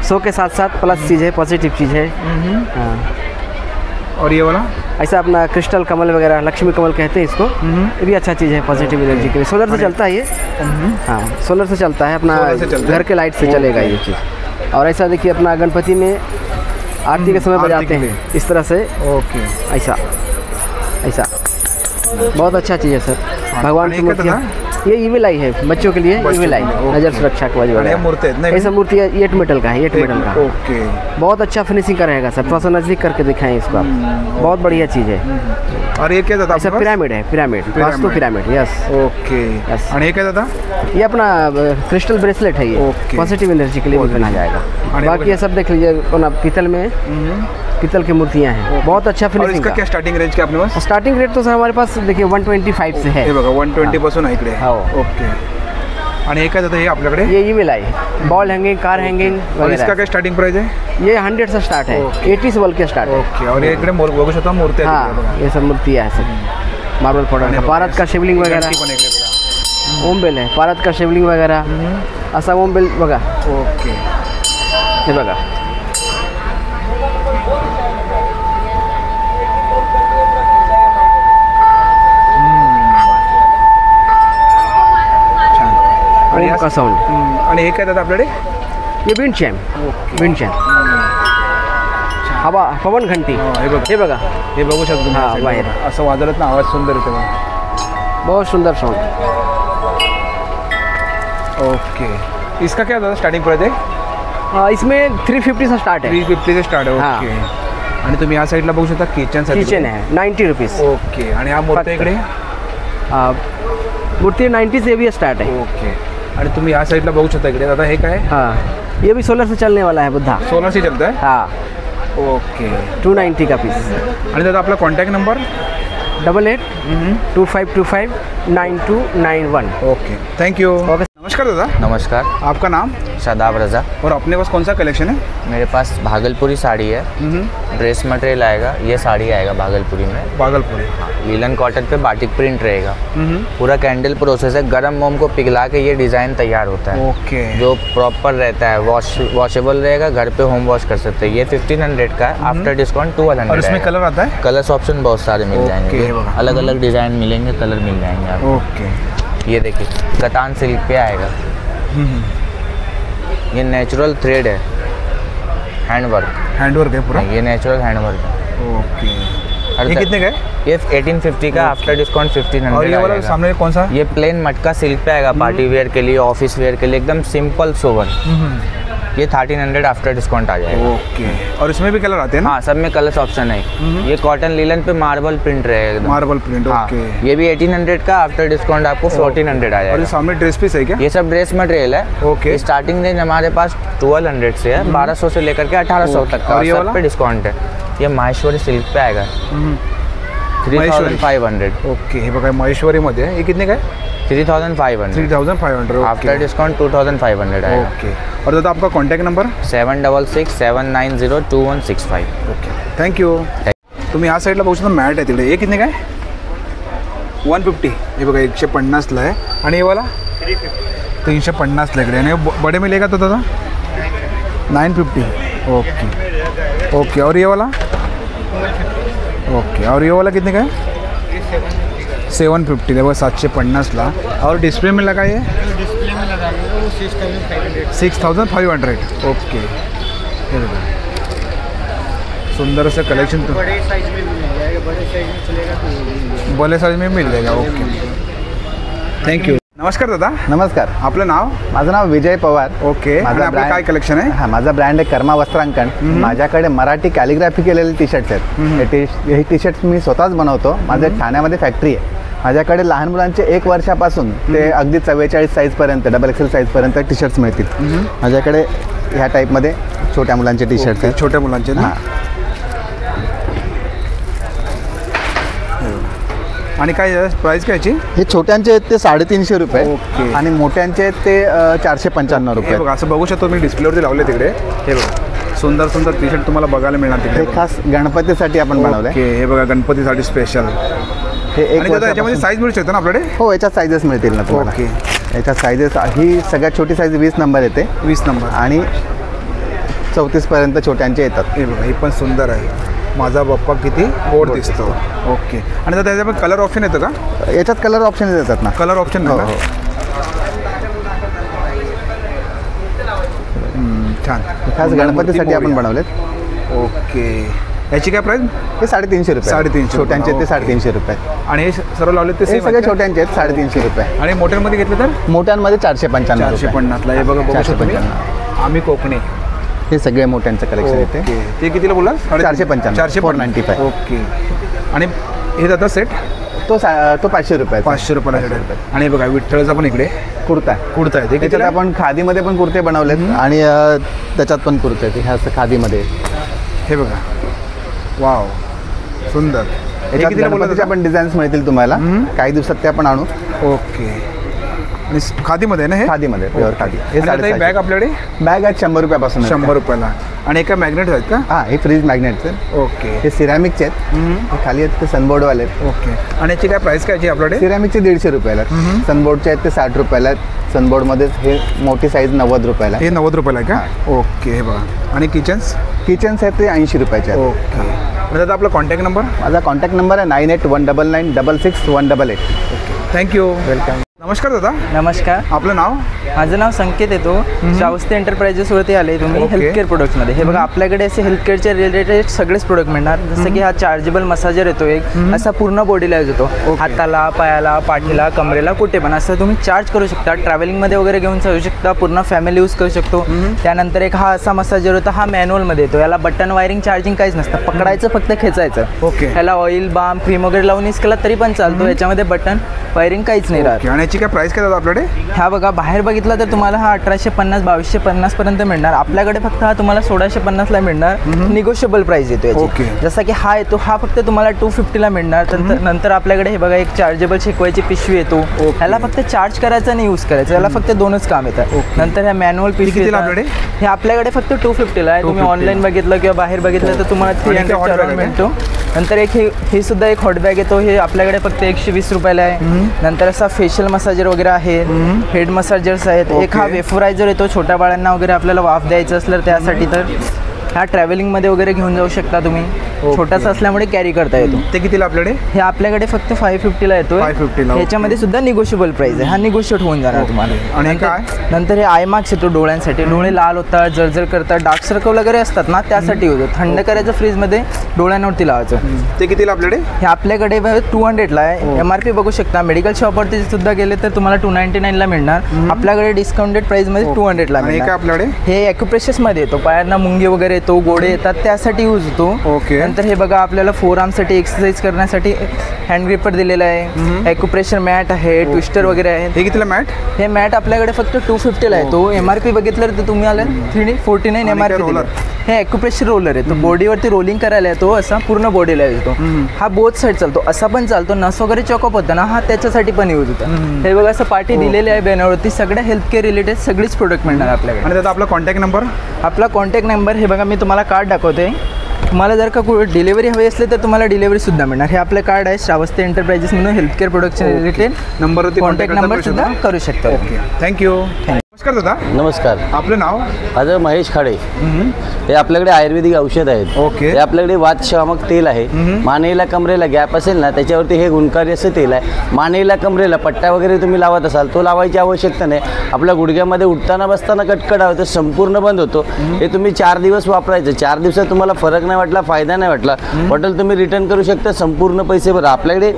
शो के साथ साथ प्लस चीज़ है, पॉजिटिव चीज़ है। हाँ। और ये वाला ऐसा अपना क्रिस्टल कमल वगैरह, लक्ष्मी कमल कहते हैं इसको, ये भी अच्छा चीज़ है पॉजिटिव एनर्जी के लिए। सोलर से चलता है ये। हाँ, सोलर से चलता है, अपना घर के लाइट से चलेगा ये चीज़। और ऐसा देखिए अपना गणपति में आरती के समय बजाते हैं इस तरह से। ओके। ऐसा ऐसा बहुत अच्छा चीज़ है सर। भगवान की मूर्तियाँ, ये ईविल आई है बच्चों के लिए, ईविल आई नजर सुरक्षा की वजह से। ऐसा मूर्ति है, 8 मेटल का है, 8 मेटल का। ओके। बहुत अच्छा फिनिशिंग का रहेगा सर, थोड़ा सा नजदीक करके दिखाएं इसको आप। बहुत बढ़िया चीज़ है। और ये क्या दादा? ऐसा पिरामिड है, पिरामिड, वास्तु पिरामिड। यस। ओके। यस। और ये क्या दादा? ये अपना क्रिस्टल ब्रेसलेट है ये, पॉजिटिव एनर्जी के लिए भी पहना जाएगा। बाकी ये सब देख लीजिए, अपना पीतल में, पीतल की मूर्तियाँ हैं, बहुत अच्छा फिनिशिंग। और इसका क्या स्टार्टिंग रेंज क्या अपने पास? स्टार्टिंग रेट तो सर हमारे पास देखिए 125 से है। हे बघा 120 पासून आहे इकडे। ओके। आणि हे काय दादा हे आपल्याकडे? ये ईविल आई, बॉल हैंगिंग, कार हैंगिंग। और इसका क्या स्टार्टिंग प्राइस है? ये 100 से स्टार्ट है, 80 से बोल के स्टार्ट है। ओके। और ये इकडे बघू शकता मूर्ती आहे। हाँ, ये सब मूर्तियाँ हैं सर, मार्बल प्रोडक्ट। भारत का शिवलिंग वगैरह, ओम बेल है, भारत का शिवलिंग वगैरह, असा ओम बेल बघा। ओके। हे बघा। का साउंड। आणि हे काय दादा आपल्याकडे? ये विंड चैम, विंड चैम, हवा, पवन घंटी। हे बघा, हे बघू शकतो। हाँ, बाहेर असं वाजवत ना आवाज सुंदर येतो। बहुत सुंदर साउंड। ओके। इसका क्या दादा स्टार्टिंग प्राइस है? हाँ, इसमें 350 से स्टार्ट है। 350 से स्टार्ट है। ओके। आणि तुम्ही या साईडला बघू शकता किचन है 90 रुपीज़। ओके। आणि हा मूर्ती इकडे? मूर्ति 90 से भी स्टार्ट है। ओके। आणि तुम्ही या साईडला बघू शकता इकडे दादा हे काय? हाँ, ये भी सोलर से चलने वाला है बुद्धा। सोलर से चलता है? हाँ। ओके। 290 का पीस। आणि दादा आपला contact number? 8825529291। Okay. Thank you. नमस्कार दादा। नमस्कार। आपका नाम? शादाब रज़ा। और अपने पास कौन सा कलेक्शन है? मेरे पास भागलपुरी साड़ी है, ड्रेस मटेरियल आएगा, ये साड़ी आएगा भागलपुरी में। भागलपुरी। हाँ, लीलन कॉटन पे बाटिक प्रिंट रहेगा। पूरा कैंडल प्रोसेस है, गरम मोम को पिघला के ये डिज़ाइन तैयार होता है। ओके। जो प्रॉपर रहता है, वॉशेबल रहेगा, घर पे होम वॉश कर सकते हैं। ये 1500 का है, आफ्टर डिस्काउंट 1200। और इसमें कलर आता है? कलर्स ऑप्शन बहुत सारे मिल जाएंगे, अलग अलग डिज़ाइन मिलेंगे, कलर मिल जाएंगे आपको। ओके। ये देखिए कतान सिल्क पे आएगा, ये नेचुरल थ्रेड है, हैंडवर्क है पूरा। ये नेचुरल हैंडवर्क है। ओके। ये कितने का है? ये 1850 का, आफ्टर डिस्काउंट 1500। और ये वाला सामने कौन सा? ये प्लेन मटका सिल्क पे आएगा, पार्टी वेयर के लिए, ऑफिस वेयर के लिए, एकदम सिंपल सोवर। ये 1300 आफ्टर डिस्काउंट आ जाएगा। ओके। और इसमें भी कलर आते हैं ना? हाँ, सब में कलर्स ऑप्शन है। ये कॉटन लीलन पे मार्बल प्रिंट रहेगा, मार्बल प्रिंट। ओके। ये भी 1800 का, आफ्टर डिस्काउंट आपको 1400 आ जाएगा। और ये सामने ड्रेस पीस है क्या? ये सब ड्रेस मटेरियल है। ओके। स्टार्टिंग रेंज हमारे पास 1200 से है, 1200 से लेकर के 1800 तक का, सब पे डिस्काउंट है। ये माहेश्वरी सिल्क पे आएगा 3500। ओके। हे बघा महेश्वरी मध्ये ये कितने का है? 3500। 3500। आफ्टर डिस्काउंट 2500 आएगा। ओके। और दादा आपका कॉन्टॅक्ट नंबर? 7667902165। ओके। थँक्यू। तुम्ही या साईडला बघू शकता मॅट आहे तिकडे, हे कितने का है? 150। हे बघा 150ला आहे। आणि हे वाला 350ला इकडे। आणि बडे मिलेगा तो दादा? 950। ओके। ओके। और ये वाला? ओके। और ये वाला कितने का है? 750। देखो 750ला। और डिस्प्ले में लगा ये? डिस्प्ले में लगा वो 6500। 6500। ओके। सुंदर असं कलेक्शन बड़े साइज में मिल जाएगा। Okay, thank you. नमस्कार दादा। नमस्कार, आपलं नाव? माझं नाव विजय पवार। ओके, आणि आपलं काय कलेक्शन आहे? हां, माझा ब्रँड आहे कर्मा वस्त्रांकण। माझ्याकडे मराठी कॅलिग्राफी केलेले टी शर्ट्स आहेत। हे टी शर्ट्स मी स्वतःच बनवतो। माझे ठाण्यामध्ये फॅक्टरी आहे। माझ्याकडे लहान मुलांचे 1 वर्षापासून ते अगदी 44 साईजपर्यंत डबल एक्सेल साईजपर्यंत टी शर्ट्स मिळतील। माझ्याकडे ह्या टाईपमध्ये छोट्या मुलांचे टी शर्ट्स आहेत। छोट्या मुलांचे ना? आणि काय प्राइस कायची? हे छोट्यांचे आहेत ते 350 रुपये आणि मोठ्यांचे आहेत ते 495 रुपये। बघा, असं बघू शकतो मी डिस्प्लेवरती लावले तिकडे। हे बघा, सुंदर सुंदर टी शर्ट तुम्हाला बघायला मिळणार तिकडे। हे खास गणपतीसाठी आपण बनवलंय। ओके, हे बघा गणपतीसाठी स्पेशल। हे एक याच्यामध्ये साईज मिळू शकते ना आपल्याकडे? हो, याच्यात साईजेस मिळतील ना तुम्हाला। ओके, याच्यात साईजेस ही सगळ्यात छोटी साईज 20 नंबर येते। 20 नंबर आणि 34 पर्यंत छोट्यांचे येतात। हे बघा, ही पण सुंदर आहे। माझा बाप्पा किती गोड दिसतो। ओके, आणि आता त्याच्यामध्ये कलर ऑप्शन येतं का? याच्यात कलर ऑप्शन येतात ना? कलर ऑप्शन नाही का? छान, खास गणपतीसाठी आपण बनवलेत। ओके, याची काय प्राइस? हे 350 रुपये। 350 छोट्यांचे ते 350 रुपये आणि हे सर्व लावले ते सगळे छोट्यांचे आहेत 350 रुपये। आणि मोठ्यांमध्ये घेतले तर? मोठ्यांमध्ये 495 450 ला। हे बघा, 495 आम्ही कोकणी। हे सगळे मोठ्यांचं कलेक्शन येते। ते कितीला बोला? 495 495। ओके, आणि हे जातं सेट तो 500 रुपये। 500 रुपयाला सेट आहे। आणि बघा विठ्ठलचा पण इकडे कुर्ता आहे। त्याच्यात आपण खादीमध्ये पण कुर्ते बनवलेत आणि त्याच्यात पण कुर्ते आहेत ह्या असं खादीमध्ये। हे बघा, वाव, सुंदर। याच्यात गणपतीच्या पण डिझाईन्स मिळतील तुम्हाला काही दिवसात ते आपण आणू। ओके, आणि खादीमध्ये ना? हे खादीमध्ये, प्युअर खादी। हे बॅग आपल्याकडे? बॅग आहेत 100 रुपयापासून। 100 रुपयाला। आणि एका मॅग्नेट आहेत का? हां, हे फ्रीज मॅग्नेट्स आहेत। ओके, हे सिरॅमिकचे आहेत। हे खाली आहेत ते सनबोर्डवाले आहेत। ओके, आणि याची काय प्राइस काय आपल्याकडे? सिरॅमिकचे 150 रुपयाला आहेत। सनबोर्डचे आहेत ते 60 रुपयाला आहेत। सनबोर्डमध्ये हे मोठी साईज 90 रुपयाला। हे 90 रुपयाला आहे का? ओके, हे बघा। आणि किचन्स आहेत ते 80 रुपयाचे आहेत। ओके, आणि आता आपला कॉन्टॅक्ट नंबर? माझा कॉन्टॅक्ट नंबर आहे 98199966 188। Thank you, welcome. नमस्कार दादा। नमस्कार, आपलं नाव? माझं नाव संकेत येतो। श्रावस्ती एंटरप्राइजेसवरती आले तुम्ही हेल्थकेअर प्रोडक्ट्समध्ये। हे बघा, आपल्याकडे असे हेल्थकेअरचे रिलेटेड सगळेच प्रोडक्ट मिळणार। जसं की हा चार्जेबल मसाजर येतो एक, असा पूर्ण बॉडीला यूज होतो। हाताला, पायाला, पाठीला, कमरेला, कुठे पण असं तुम्ही चार्ज करू शकता। ट्रॅव्हलिंगमध्ये वगैरे घेऊन जाऊ शकता, पूर्ण फॅमिली यूज करू शकतो। त्यानंतर एक हा असा मसाजर होता, हा मॅन्युअलमध्ये येतो। याला बटन वायरिंग चार्जिंग काहीच नसतं, पकडायचं फक्त खेचायचं। ओके, ह्याला ऑइल बाम क्रीम वगैरे लावून यूज केला तरी पण चालतो। याच्यामध्ये बटन वायरिंग काहीच नाही राहत। आणि याची काय प्राइस काय आपल्याकडे? हा बघा, बाहेर बघितला तर तुम्हाला हा 1850 2250 पर्यंत मिळणार। आपल्याकडे फक्त हा तुम्हाला 1650 ला मिळणार। निगोशिएबल प्राइस येतो याची। जसा की हा येतो, हा फक्त तुम्हाला 250 ला मिळणार। नंतर आपल्याकडे हे बघा एक चार्जेबल शेकवायची पिशवी येतो। ह्याला फक्त चार्ज करायचं आणि यूज करायचं, याला फक्त 2च काम येतात। नंतर ह्या मॅन्युअल पिशवी हे आपल्याकडे फक्त 250 ला आहे। तुम्ही ऑनलाईन बघितलं किंवा बाहेर बघितलं तर तुम्हाला 300 मिळतो। नंतर एक हे सुद्धा एक हॉट बॅग येतो, हे आपल्याकडे फक्त 120 रुपयाला आहे। नंतर असा फेशियल मसाजर वगैरे आहे, हेड मसाजर्स आहेत। एक हा वेफरायझर येतो, छोट्या बाळांना वगैरे आपल्याला वाफ द्यायचं असलं त्यासाठी, तर हा ट्रॅव्हलिंगमध्ये वगैरे घेऊन जाऊ शकता तुम्ही। छोटासा असल्यामुळे कॅरी करता येतो। ते कितीला आपल्याकडे? हे आपल्याकडे फक्त 550 ला येतो। 550 ला। ह्याच्यामध्ये सुद्धा निगोशिएबल प्राइस आहे, हा निगोशिएट होऊन जाणार तुम्हाला। आणि काय? नंतर हे आय मार्क्स येतो डोळ्यांसाठी। डोळे लाल होतात, जळजळ करतात, डार्क सर्कल वगैरे असतात ना, त्यासाठी होतं। थंड करायचं फ्रीजमध्ये, डोळ्यांवरती लावायचं। ते कितीला आपल्याकडे? हे आपल्याकडे 200 ला आहे। MRP बघू शकता। मेडिकल शॉपवरती सुद्धा गेले तर तुम्हाला 299 ला मिळणार। आपल्याकडे डिस्काउंटेड प्राइस मध्ये 200 ला मिळणार। आपल्याकडे हे ॲक्युप्रेशर्स मध्ये येतो, पायांना मुंगी वगैरे येतो, गोडे येतात, त्यासाठी यूज होतो। ओके, नंतर हे बघा, आपल्याला फोर आर्मसाठी एक्सरसाइज करण्यासाठी हँड ग्रिपर दिलेला आहे। ॲक्युप्रेशर मॅट आहे, ट्विस्टर वगैरे आहे। हे कितीला मॅट? हे मॅट आपल्याकडे फक्त 250 ला येतो। MRP बघितलं तर तुम्ही आलं 349 MRP। हे ॲक्युप्रेशर रोलर आहे, तो बॉडीवरती रोलिंग करायला येतो, असा पूर्ण बॉडीला येतो। हा बोथ साईड चालतो, असा पण चालतो। नस वगैरे चॉकअप होता ना, हा त्याच्यासाठी पण यूज होता। हे बघा, असं पार्टी दिलेली आहे बॅनरवरती, सगळ्या हेल्थकेअर रिलेटेड सगळीच प्रोडक्ट मिळणार आपल्याकडे। आणि त्याचा आपला कॉन्टॅक्ट नंबर? आपला कॉन्टॅक्ट नंबर हे बघा, मी तुम्हाला कार्ड दाखवते। तुम्हाला जर का डिलिव्हरी हवी असली तर तुम्हाला डिलिव्हरी सुद्धा मिळणार। हे आपलं कार्ड आहे श्रावस्ती एंटरप्राइजेस म्हणून हेल्थकेअर प्रोडक्टच्या रिलेटेड। नंबरवरती कॉन्टॅक्ट नंबर सुद्धा करू शकता। Okay, thank you. नमस्कार दादा. नमस्कार. आपलं नाव? माझं महेश खाडे. हे आपल्याकडे आयुर्वेदिक औषध आहेत. ओके. हे आपल्याकडे वातशामक तेल आहे. मानेला कमरेला गॅप असेल ना त्याच्यावरती हे गुणकारी असं तेल आहे. मानेला कमरेला पट्टा वगैरे तुम्ही लावत असाल तो लावायची आवश्यकता नाही. आपल्या गुडघ्यामध्ये उठताना बसताना कटकट हवं तर संपूर्ण बंद होतो. हे तुम्ही 4 दिवस वापरायचं. 4 दिवसात तुम्हाला फरक नाही वाटला, फायदा नाही वाटला, बॉटल तुम्ही रिटर्न करू शकता. संपूर्ण पैसे भरा. आपल्याकडे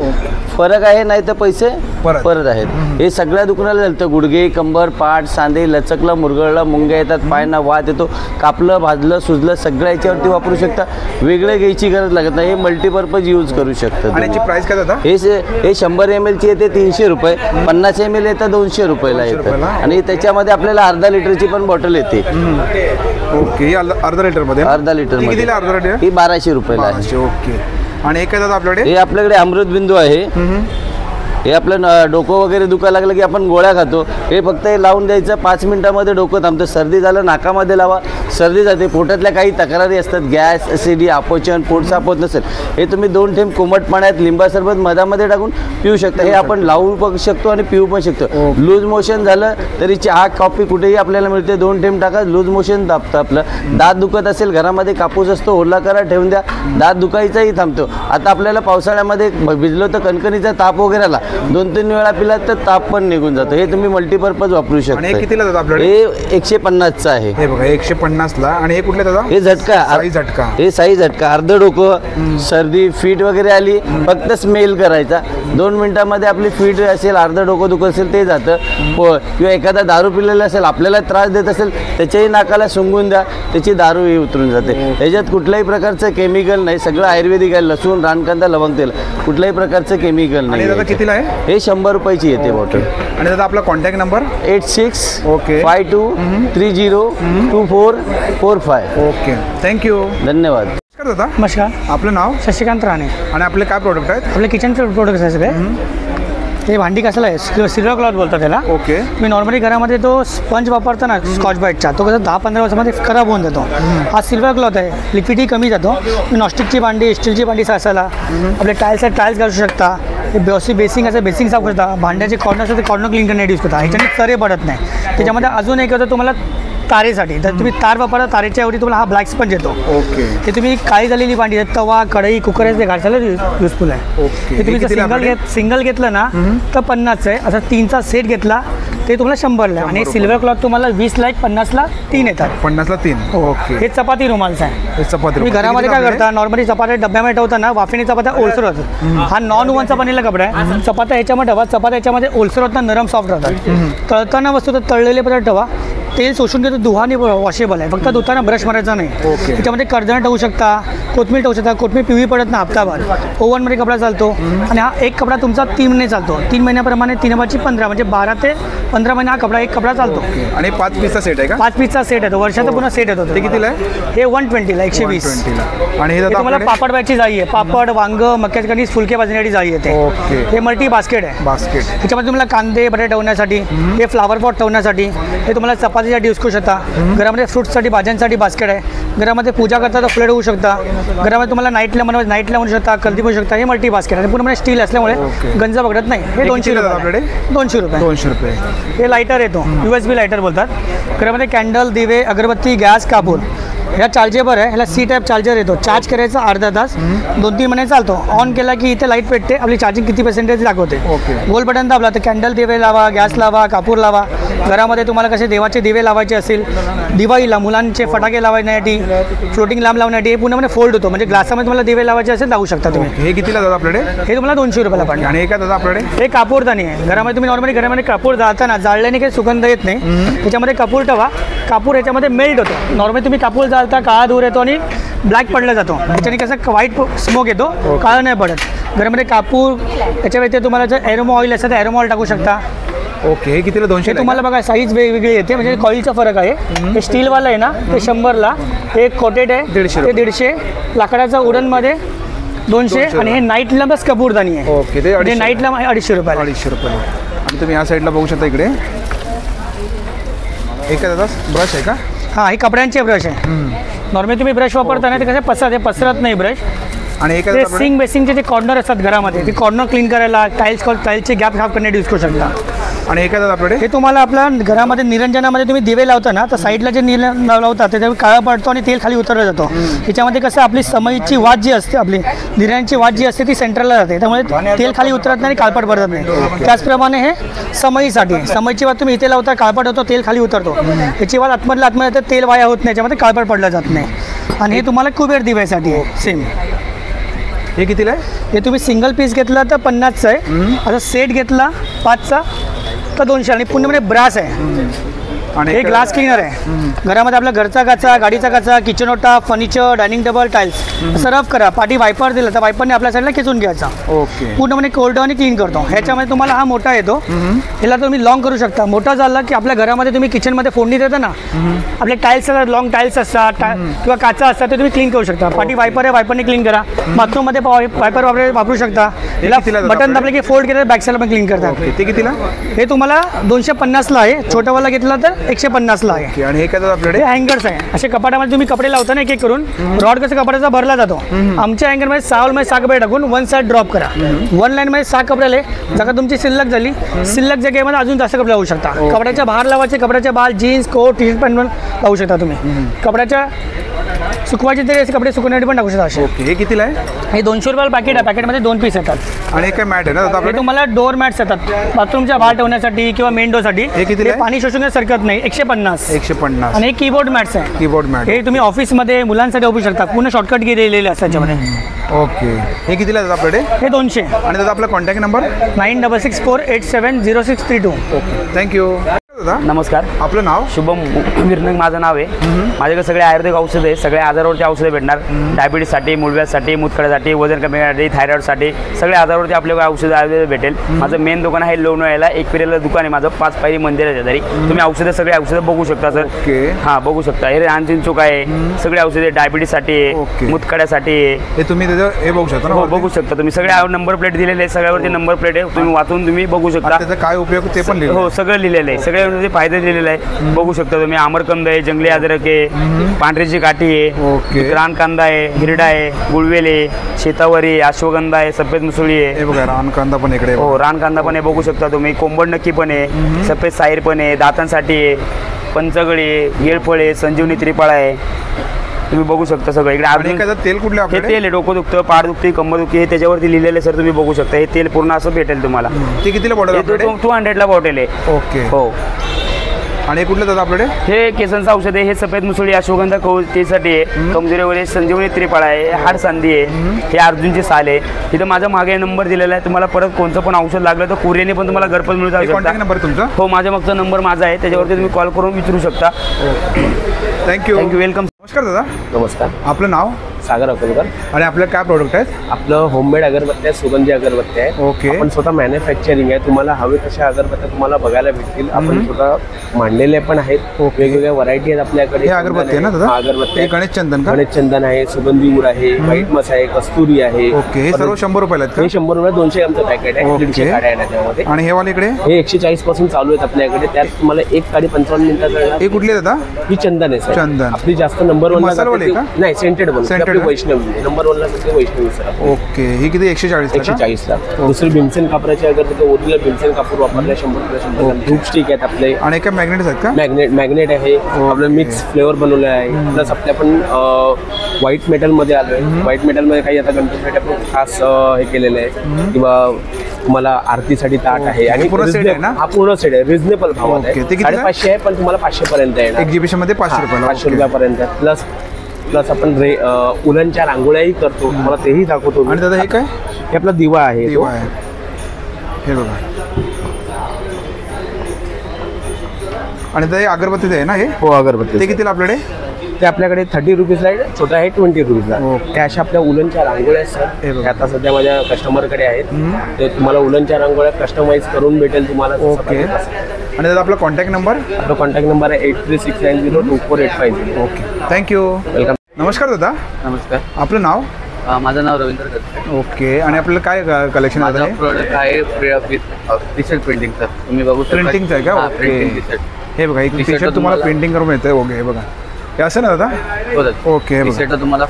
फरक आहे नाही तर पैसे परत आहेत. हे सगळ्या दुकानाला चालतं. गुडघे, कंबर, पाठ, सांधे लचकलं, मुरगळलं, मुंग्या येतात, पायांना वात येतो, कापलं, भाजलं, सुजलं सगळ्या याच्यावरती वापरू शकता. वेगळं घ्यायची गरज लागत नाही. हे मल्टीपर्पज यूज करू शकता. आणि याची प्राइस काय दादा? हे 100 ml ची येते 300 रुपये, 50 ml येतं 200 रुपयाला येतं. आणि त्याच्यामध्ये आपल्याला अर्धा लिटरची पण बॉटल येते. ओके. अर्धा लिटरमध्ये? अर्धा लिटर मध्ये. अर्धा लिटर ही 1200 रुपयाला आहे. ओके. आणि एक काय दादा आपल्याकडे? हे आपल्याकडे अमृतबिंदू आहे. हे आपलं डोकं वगैरे दुखायला लागलं की आपण गोळ्या खातो. हे फक्त हे लावून द्यायचं, 5 मिनिटामध्ये डोकं थांबतं. सर्दी झालं नाकामध्ये लावा, सर्दी जाते. पोटातल्या काही तक्रारी असतात, गॅस, ॲसिडी, अपचन, पोट साफ होत नसेल, हे तुम्ही 2 थेंब कोमट पाण्यात लिंबा सरबत मधामध्ये टाकून पिऊ शकता. हे आपण लावू पण शकतो आणि पिऊ पण शकतो. लूज मोशन झालं तरी चहा कॉफी कुठेही आपल्याला मिळते. 2 थेंब टाका, लूज मोशन दाबतं आपलं. दात दुखत असेल, घरामध्ये कापूस असतो, ओला करा, ठेवून द्या, दात दुखायचाही थांबतो. आता आपल्याला पावसाळ्यामध्ये भिजलो तर कणकणीचा ताप वगैरे आला, 2-3 वेळा पिला तर ताप पण निघून जातो. हे तुम्ही मल्टीपर्पज वापरू शकता. आणि कितीला दादा आपल्याकडे? हे 150चं आहे. हे बघा 150ला. आणि हे कुठले दादा? हे झटका. झटका. हे साई झटका. अर्ध डोकं, सर्दी, फीट वगैरे आली, फक्त स्मेल करायचा. 2 मिनिटांमध्ये आपली फीट असेल, अर्ध डोकं दुखत असेल ते जातं. किंवा एखादा दारू पिलेला असेल, आपल्याला त्रास देत असेल, त्याच्याही नाकाला सुंगून द्या, त्याची दारूही उतरून जाते. याच्यात कुठल्याही प्रकारचं केमिकल नाही, सगळं आयुर्वेदिक आहे. लसूण, रानकांदा, लवंग तेल, कुठल्याही प्रकारचं केमिकल नाही. दादा कितीला आहे? हे 100 रुपयाची येते बॉटल. आणि दादा आपला कॉन्टॅक्ट नंबर? 8652302445. ओके. थँक्यू. धन्यवाद. दादा नमस्कार. आपलं नाव? शशिकांत राणे. आणि आपले काय प्रोडक्ट आहेत? आपले किचन प्रोडक्ट्स आहे सगळे. हे भांडी कशाला आहे? सिल्वर क्लॉथ बोलतात त्याला. ओके. मी नॉर्मली घरामध्ये तो स्पंज वापरतो ना स्कॉच ब्राईटचा, तो कसं 10-15 वर्षामध्ये खराब होऊन जातो. हा सिल्वर क्लॉथ आहे, लिक्विडिटी कमी जातो. नॉस्टिकची भांडी, स्टीलची भांडी साचायला, आपले टाईल्स आहेत टाईल्स घालू शकता. हे बेसिंग असं बेसिंग साफ करता. भांड्याचे कॉर्नर असतात ते कॉर्नर क्लीन करण्यासाठी यूज करता. ह्याच्याने तरे पडत नाही. त्याच्यामध्ये अजून एक होतं तुम्हाला तारेसाठी, तर तुम्ही तार वापरता, तारेच्या एवढी तुम्हाला हा ब्लॅक स्पंज येतो. ओके. ते तुम्ही काळी झालेली भांडी, तवा, कढई, कुकर आहे ते घासायला युजफुल आहे. ओके. ते तुम्ही सिंगल घेतलं ना तर 50 आहे. असा 3चा सेट घेतला ते तुम्हाला 100ला. आणि सिल्वर क्लॉथ तुम्हाला 20ला 1, 50ला 3 येतात. 50ला 3. ओके. हे चपाती रुमाल्स आहे. हे चपाती तुम्ही घरामध्ये काय करता, नॉर्मली चपात्या डब्यामध्ये ठेवता ना, वाफेने चपात्या ओलसर होतात. हा नॉन ओव्हनचा बनलेला कपडा आहे. चपात्या ह्याच्यामध्ये ठेवा, चपात्या ह्याच्यामध्ये ओलसर होतात, नरम सॉफ्ट राहतात. तळताना वस्तू तर तळलेले पदार्थ ठेवा. तेल शोषून घेतो, दुहाने वॉशेबल आहे. फक्त धुताना ब्रश मारायचा नाही. त्याच्यामध्ये कडधान्य ठेवू शकता, कोथमीर ठेवू शकता. कोथमीर पिवळी पडत ना हप्ताभर. ओव्हनमध्ये कपडा चालतो. आणि हा एक कपडा तुमचा 3 महिने चालतो. 3 महिन्याप्रमाणे 3 15 म्हणजे 12 ते 15 महिने हा कपडा एक कपडा चालतो. आणि 5 पीसचा सेट आहे का? 5 पीसचा सेट येतो. वर्षाचा पुन्हा सेट येतो. ते कितीला आहे? हे 120ला 120. आणि हे तुम्हाला पापड बॅगची जाळी आहे. पापड, वांग, मक्याच्या कणीस, फुलके भाजण्यासाठी जाळी येते. हे मल्टी बास्केट आहे. त्याच्यामध्ये तुम्हाला कांदे बटाटे ठेवण्यासाठी, हे फ्लावर पॉट ठेवण्यासाठी, हे तुम्हाला चपातीसाठी यूज करू शकता. घरामध्ये फ्रूट्ससाठी, भाज्यांसाठी बास्केट आहे. घरामध्ये पूजा करता तर फ्लेट होऊ शकता. घरामध्ये तुम्हाला नाईटला म्हणू शकता, कल्दी बनवू शकता. हे मल्टी बास्केट आणि पूर्ण स्टील असल्यामुळे गंज बघत नाही. हे 200 रुपये. 200 रुपये. 200 रुपये. हे लायटर येतो, USB लायटर बोलतात. घरामध्ये कॅन्डल, दिवे, अगरबत्ती, गॅस, कापूर. ह्या चार्जेबल आहे. ह्याला C टाईप चार्जर येतो. चार्ज करायचा अर्धा तास, 2-3 महिने चालतो. ऑन केला की इथे लाईट पेटते, आपली चार्जिंग किती % दाखवते. गोल बटन दाबला तर कॅन्डल, दिवे लावा, गॅस लावा, कापूर लावा. घरामध्ये तुम्हाला कसे देवाचे दिवे लावायचे असेल, दिवाळीला मुलांचे फटाके लावण्यासाठी, फ्लोटिंग लॅम्प लावण्यासाठी, हे पूर्णपणे फोल्ड होतो. म्हणजे ग्लासामध्ये तुम्हाला दिवे लावायचे असेल लावू शकता तुम्ही. हे कितीला दादा आपल्याकडे? हे तुम्हाला 200 रुपयाला पडणार. आणि हे काय दादा आपल्याकडे? हे कापूरदानी आहे. घरामध्ये तुम्ही नॉर्मली घरामध्ये कापूर जाळताना जाळल्याने काही सुगंध येत नाही. त्याच्यामध्ये कापूर ठेवा. कापूर याच्यामध्ये मेल्ट होतो. नॉर्मली तुम्ही कापूर जाळता काळा धूर येतो आणि ब्लॅक पडला जातो. त्याच्याने कसं व्हाईट स्मोक येतो, काळं नाही पडत. घरामध्ये कापूर, त्याच्या व्यतिरिक्त तुम्हाला जर एरोमा ऑइल असेल तर एरोमा ऑइल टाकू शकता. ओके. हे कितीला? 200. तुम्हाला बघा साईज वेगवेगळी येते, म्हणजे कॉईलचा फरक आहे. हे स्टीलवालं आहे ना ते 100ला. हे कोटेड आहे ते 150. लाकडाचा वुडनमध्ये 200. आणि हे नाईट लॅम्पच कपूरदानी आहे. ओके. ते नाईट लॅम्प 250 रुपयाला. 250 रुपये. आणि तुम्ही या साईडला बघू शकता इकडे एक दादा ब्रश आहे का? हां, हे कपड्यांचे ब्रश आहे. नॉर्मली तुम्ही ब्रश वापरता ना ते कसे पसरत नाही ब्रश. आणि ते बेसिंगचे जे कॉर्नर असतात घरामध्ये, ते कॉर्नर क्लीन करायला, टाईल्सचे गॅप साफ करण्यासाठी यूज करू शकता. आणि हे काय दादा आपल्याकडे? हे तुम्हाला आपल्या घरामध्ये निरंजनामध्ये तुम्ही दिवे लावता ना, तर साईडला जे लावतात त्याच्यावर काळा पडतो आणि तेल खाली उतरलं जातो. याच्यामध्ये कसं आपली समईची वात जी असते, आपली निरांची वात जी असते ती सेंटरला जाते, त्यामुळे तेल खाली उतरत नाही आणि काळपट पडत नाही. त्याचप्रमाणे हे समईसाठी, समईची वात तुम्ही इथे लावता, काळपट होतो, तेल खाली उतरतो. याची वात आतमध्ये तेल वाया होत नाही, याच्यामध्ये काळपट पडलं जात नाही. आणि हे तुम्हाला कुबेर दिव्यासाठी आहे सेम. हे कितीला आहे? हे तुम्ही सिंगल पीस घेतला तर 50चं आहे. आता सेट घेतला 5चा तर 200. आणि पूर्णपणे ब्रास आहे. आणि हे ग्लास क्लीनर आहे. घरामध्ये आपल्या घरचा कचरा, गाडीचा कचरा, किचन ओटा, फर्निचर, डायनिंग टेबल, टाईल्स सर्व करा. पाठी वायपर दिला तर वायपरने आपल्या साईडला खेचून घ्यायचा. ओके. पूर्णपणे कोरडं आणि क्लीन करतो. ह्याच्यामध्ये तुम्हाला हा मोठा येतो. ह्याला तुम्ही लॉंग करू शकता. मोठा झाला की आपल्या घरामध्ये तुम्ही किचनमध्ये फोडणी देता ना, आपले टाईल्स लॉंग टाईल्स असतात किंवा काचा असतात, ते तुम्ही क्लीन करू शकता. पाठी वायपर आहे, वायपरने क्लीन करा. बाथरूममध्ये वायपर वापरू शकता. याला बटन दाबले की फोल्ड केलं, बॅक साईडला पण क्लीन करतात. ते कितीला? हे तुम्हाला 250ला आहे. छोटावाला घेतला तर 150ला आहे. आणि हे काय आपल्याकडे? हँगर्स आहे. असे कपाटामध्ये तुम्ही कपडे लावता ना, एक एक करून रॉड कसं कपाटाचा भरला जातो. आमच्या हँगरमध्ये 6 कपडे टाकून 1 साईड ड्रॉप करा. 1 लाईनमध्ये 6 कपडे आले. जर तुमची शिल्लक झाली, शिल्लक जागेमध्ये अजून जास्त कपडे लावू शकता. कपड्याच्या बाहेर लावायचे, कपड्याच्या बाहेर jeans, coat, T shirt, pant पण लावू शकता तुम्ही. कपड्याच्या सुकवायचे तरी असे कपडे सुकवण्यासाठी पण टाकू शकता असे. ओके. हे कितीला आहे? हे 200 रुपयाला पॅकेट आहे. पॅकेटमध्ये 2 पीस येतात. आणि हे काय मॅट आहे ना? हे तुम्हाला डोअर मॅट्स येतात बाथरूमच्या बाहेर ठेवण्यासाठी किंवा मेन डोरसाठी. हे कितीला आहे? पाणी शोषून सरकत नाही. 150. 150. आणि हे कीबोर्ड मॅट्स आहे. Keyboard mat. हे तुम्ही ऑफिसमध्ये मुलांसाठी वापरू शकता. पूर्ण शॉर्टकट गेलेले असतात त्याच्यामध्ये. ओके. हे कितीला आहे आपल्याकडे? हे 200. आणि दादा आपला कॉन्टॅक्ट नंबर? 9664870632. ओके. थँक्यू. नमस्कार. आपलं नाव? शुभम विरनंग माझं नाव आहे. माझ्याकडे सगळे आयुर्वेदिक औषधं आहे. सगळे आजारावरती औषधं भेटणार. डायबिटीससाठी, मूळव्याधसाठी, मूतखड्यासाठी, वजन कमी करण्यासाठी, थायरॉइडसाठी सगळे आजारावरती आपल्याकडे औषधं आयुर्वेदिक भेटेल. माझं मेन दुकान आहे लोणवळ्याला. एकविरेला दुकान आहे माझं 5 पायरी मंदिराच्या तरी. तुम्ही औषधं सगळे औषधं बघू शकता सर. हां बघू शकता. हे रानचिन चूक आहे. सगळे औषधे डायबिटीससाठी आहे, मूतखड्यासाठी आहे. हे तुम्ही हे बघू शकता. हो बघू शकता तुम्ही. सगळे नंबर प्लेट दिलेले आहे. सगळ्यावरती नंबर प्लेट आहे. तुम्ही वाचून तुम्ही बघू शकता. त्याचा काय उपयोग ते पण लिहिलं. हो सगळं लिहिलेलं आहे. सगळे फायदे दिलेले आहे. बघू शकता तुम्ही. आमरकंद आहे, जंगली अद्रक आहे, पांढरीची काठी आहे, रान कांदा आहे, हिरडा आहे, गुळवेल आहे, शेतावरी, अश्वगंधा आहे, सफेद मुसळी आहे. बघा रान कांदा पण इकडे. हो रान कांदा पण आहे. बघू शकता तुम्ही. कोंबड नक्की पण आहे, सफेद साईर पण आहे, दातांसाठी आहे, पंचगळी आहे, येळफळ आहे, संजीवनी त्रिफळ आहे. तुम्ही बघू शकता सगळं इकडे. तेल कुठलं? हे तेल आहे. डोकं दुखतं, पाठ दुखते, कंबर दुखते, हे त्याच्यावरती लिहिलेलं सर. तुम्ही बघू शकता. हे तेल पूर्ण असं भेटेल तुम्हाला. ते कितीला बॉटल? 200ला बॉटल आहे. ओके. हो. आणि कुठलं दादा आपल्याकडे? हे केसांचं औषध आहे. हे सफेद मुसळी, अश्वगंधा कवचीसाठी आहे, कमजोरीवर संजीवनी त्रिफळ आहे, हाडसांदी आहे, हे अर्जुनची साल आहे. इथं माझा मागे नंबर दिलेला आहे. तुम्हाला परत कोणतं पण औषध लागलं तर कुरिअरने पण तुम्हाला घरपोच मिळू शकतं. कॉन्टॅक्ट नंबर तुमचा? हो माझ्या मागचा नंबर माझा आहे. त्याच्यावरती तुम्ही कॉल करून विचारू शकता. थँक्यू. वेलकम. नमस्कार दादा. नमस्कार. आपलं नाव? सागर अकोलकर. आणि आपलं काय प्रोडक्ट आहेत? आपलं होममेड अगरबत्ती आहे, सुगंधी अगरबत्ती आहे. ओके. आपण स्वतः मॅन्युफॅक्चरिंग आहे. तुम्हाला हवे तशा अगरबत्त्या तुम्हाला बघायला भेटतील. आपण स्वतः मांडलेले पण आहेत. वेगवेगळ्या व्हरायटी आहेत आपल्याकडे. हे अगरबत्ती आहे ना दादा? अगरबत्ती. गणेश चंदन का? गणेश चंदन आहे, सुगंधी उड आहे, व्हाईट मस आहे, कस्तुरी आहे. ओके. हे सर्व 100 रुपयाला आहेत का? हे 100 रुपये 200 ग्रामचं पॅकेट आहे. 150 काड्या आहे त्यामध्ये. आणि हे वाले इकडे? हे 140 पासून चालू आहेत आपल्याकडे. त्यात तुम्हाला 1 काडी 55 मिनिटात. हे कुठले दादा? ही चंदन आहे सर. चंदन. आपली जास्त नंबर 1 नाही सेंटेड बनवते. सेंटेड वैष्णवी नंबर 1 ला वैष्णवी सर. ओके. ही किती? 140 ला. दुसरी भीमसेन कापराची अगरबत्ती ओरिजिनल भीमसेन कापूर वापरल्या 100 धूप स्टिक आहेत आपले. आणि काय मॅग्नेट आहेत का? मॅग्नेट आहे. आपलं मिक्स फ्लेवर बनवलं आहे. प्लस आपल्या पण व्हाईट मेटल मध्ये आलोय. व्हाईट मेटल मध्ये काही आता गणपतीसाठी आपण खास हे केलेलं आहे. किंवा तुम्हाला आरतीसाठी ताट आहे. आणि पूर्ण सेट आहे ना? हा पूर्ण सेट आहे. रिझनेबल भावात आहे. 550 आहे पण तुम्हाला 500 पर्यंत आहे. एक्झिबिशन मध्ये 500 रुपयाला. 500 रुपयापर्यंत. प्लस आपण उलनच्या रांगोळ्याही करतो. मला तेही दाखवतो. आणि दादा हे काय? हे आपला दिवा आहे. दिवा आहे. हे बघा. आणि दादा हे अगरबत्तीचं आहे ना? हे हो अगरबत्ती. ते कितीला आपल्याकडे? ते आपल्याकडे 30 रुपीजला आहे. छोटा आहे 20 रुपीजला. त्या अशा आपल्या उलनच्या रांगोळ्या असतात. आता सध्या माझ्या कस्टमरकडे आहेत. ते तुम्हाला उलनच्या रांगोळ्या कस्टमाइज करून भेटेल तुम्हाला. ओके. आणि दादा आपला कॉन्टॅक्ट नंबर? आपला कॉन्टॅक्ट नंबर आहे 8369024850. ओके. थँक्यू. वेलकम. नमस्कार दादा. नमस्कार. आपलं नाव? माझं नाव रवींद्र दत्त. ओके. आणि आपल्याला काय कलेक्शन आहे? माझं प्रोडक्ट आहे टी शर्ट प्रिंटिंगचं. तुम्ही बघू शकता. प्रिंटिंगचं आहे का? ओके. हे बघा एक टी शर्ट तुम्हाला प्रिंटिंग करून मिळतं. ओके. हे बघा हे असं ना दादा? ओके टी शर्ट तुम्हाला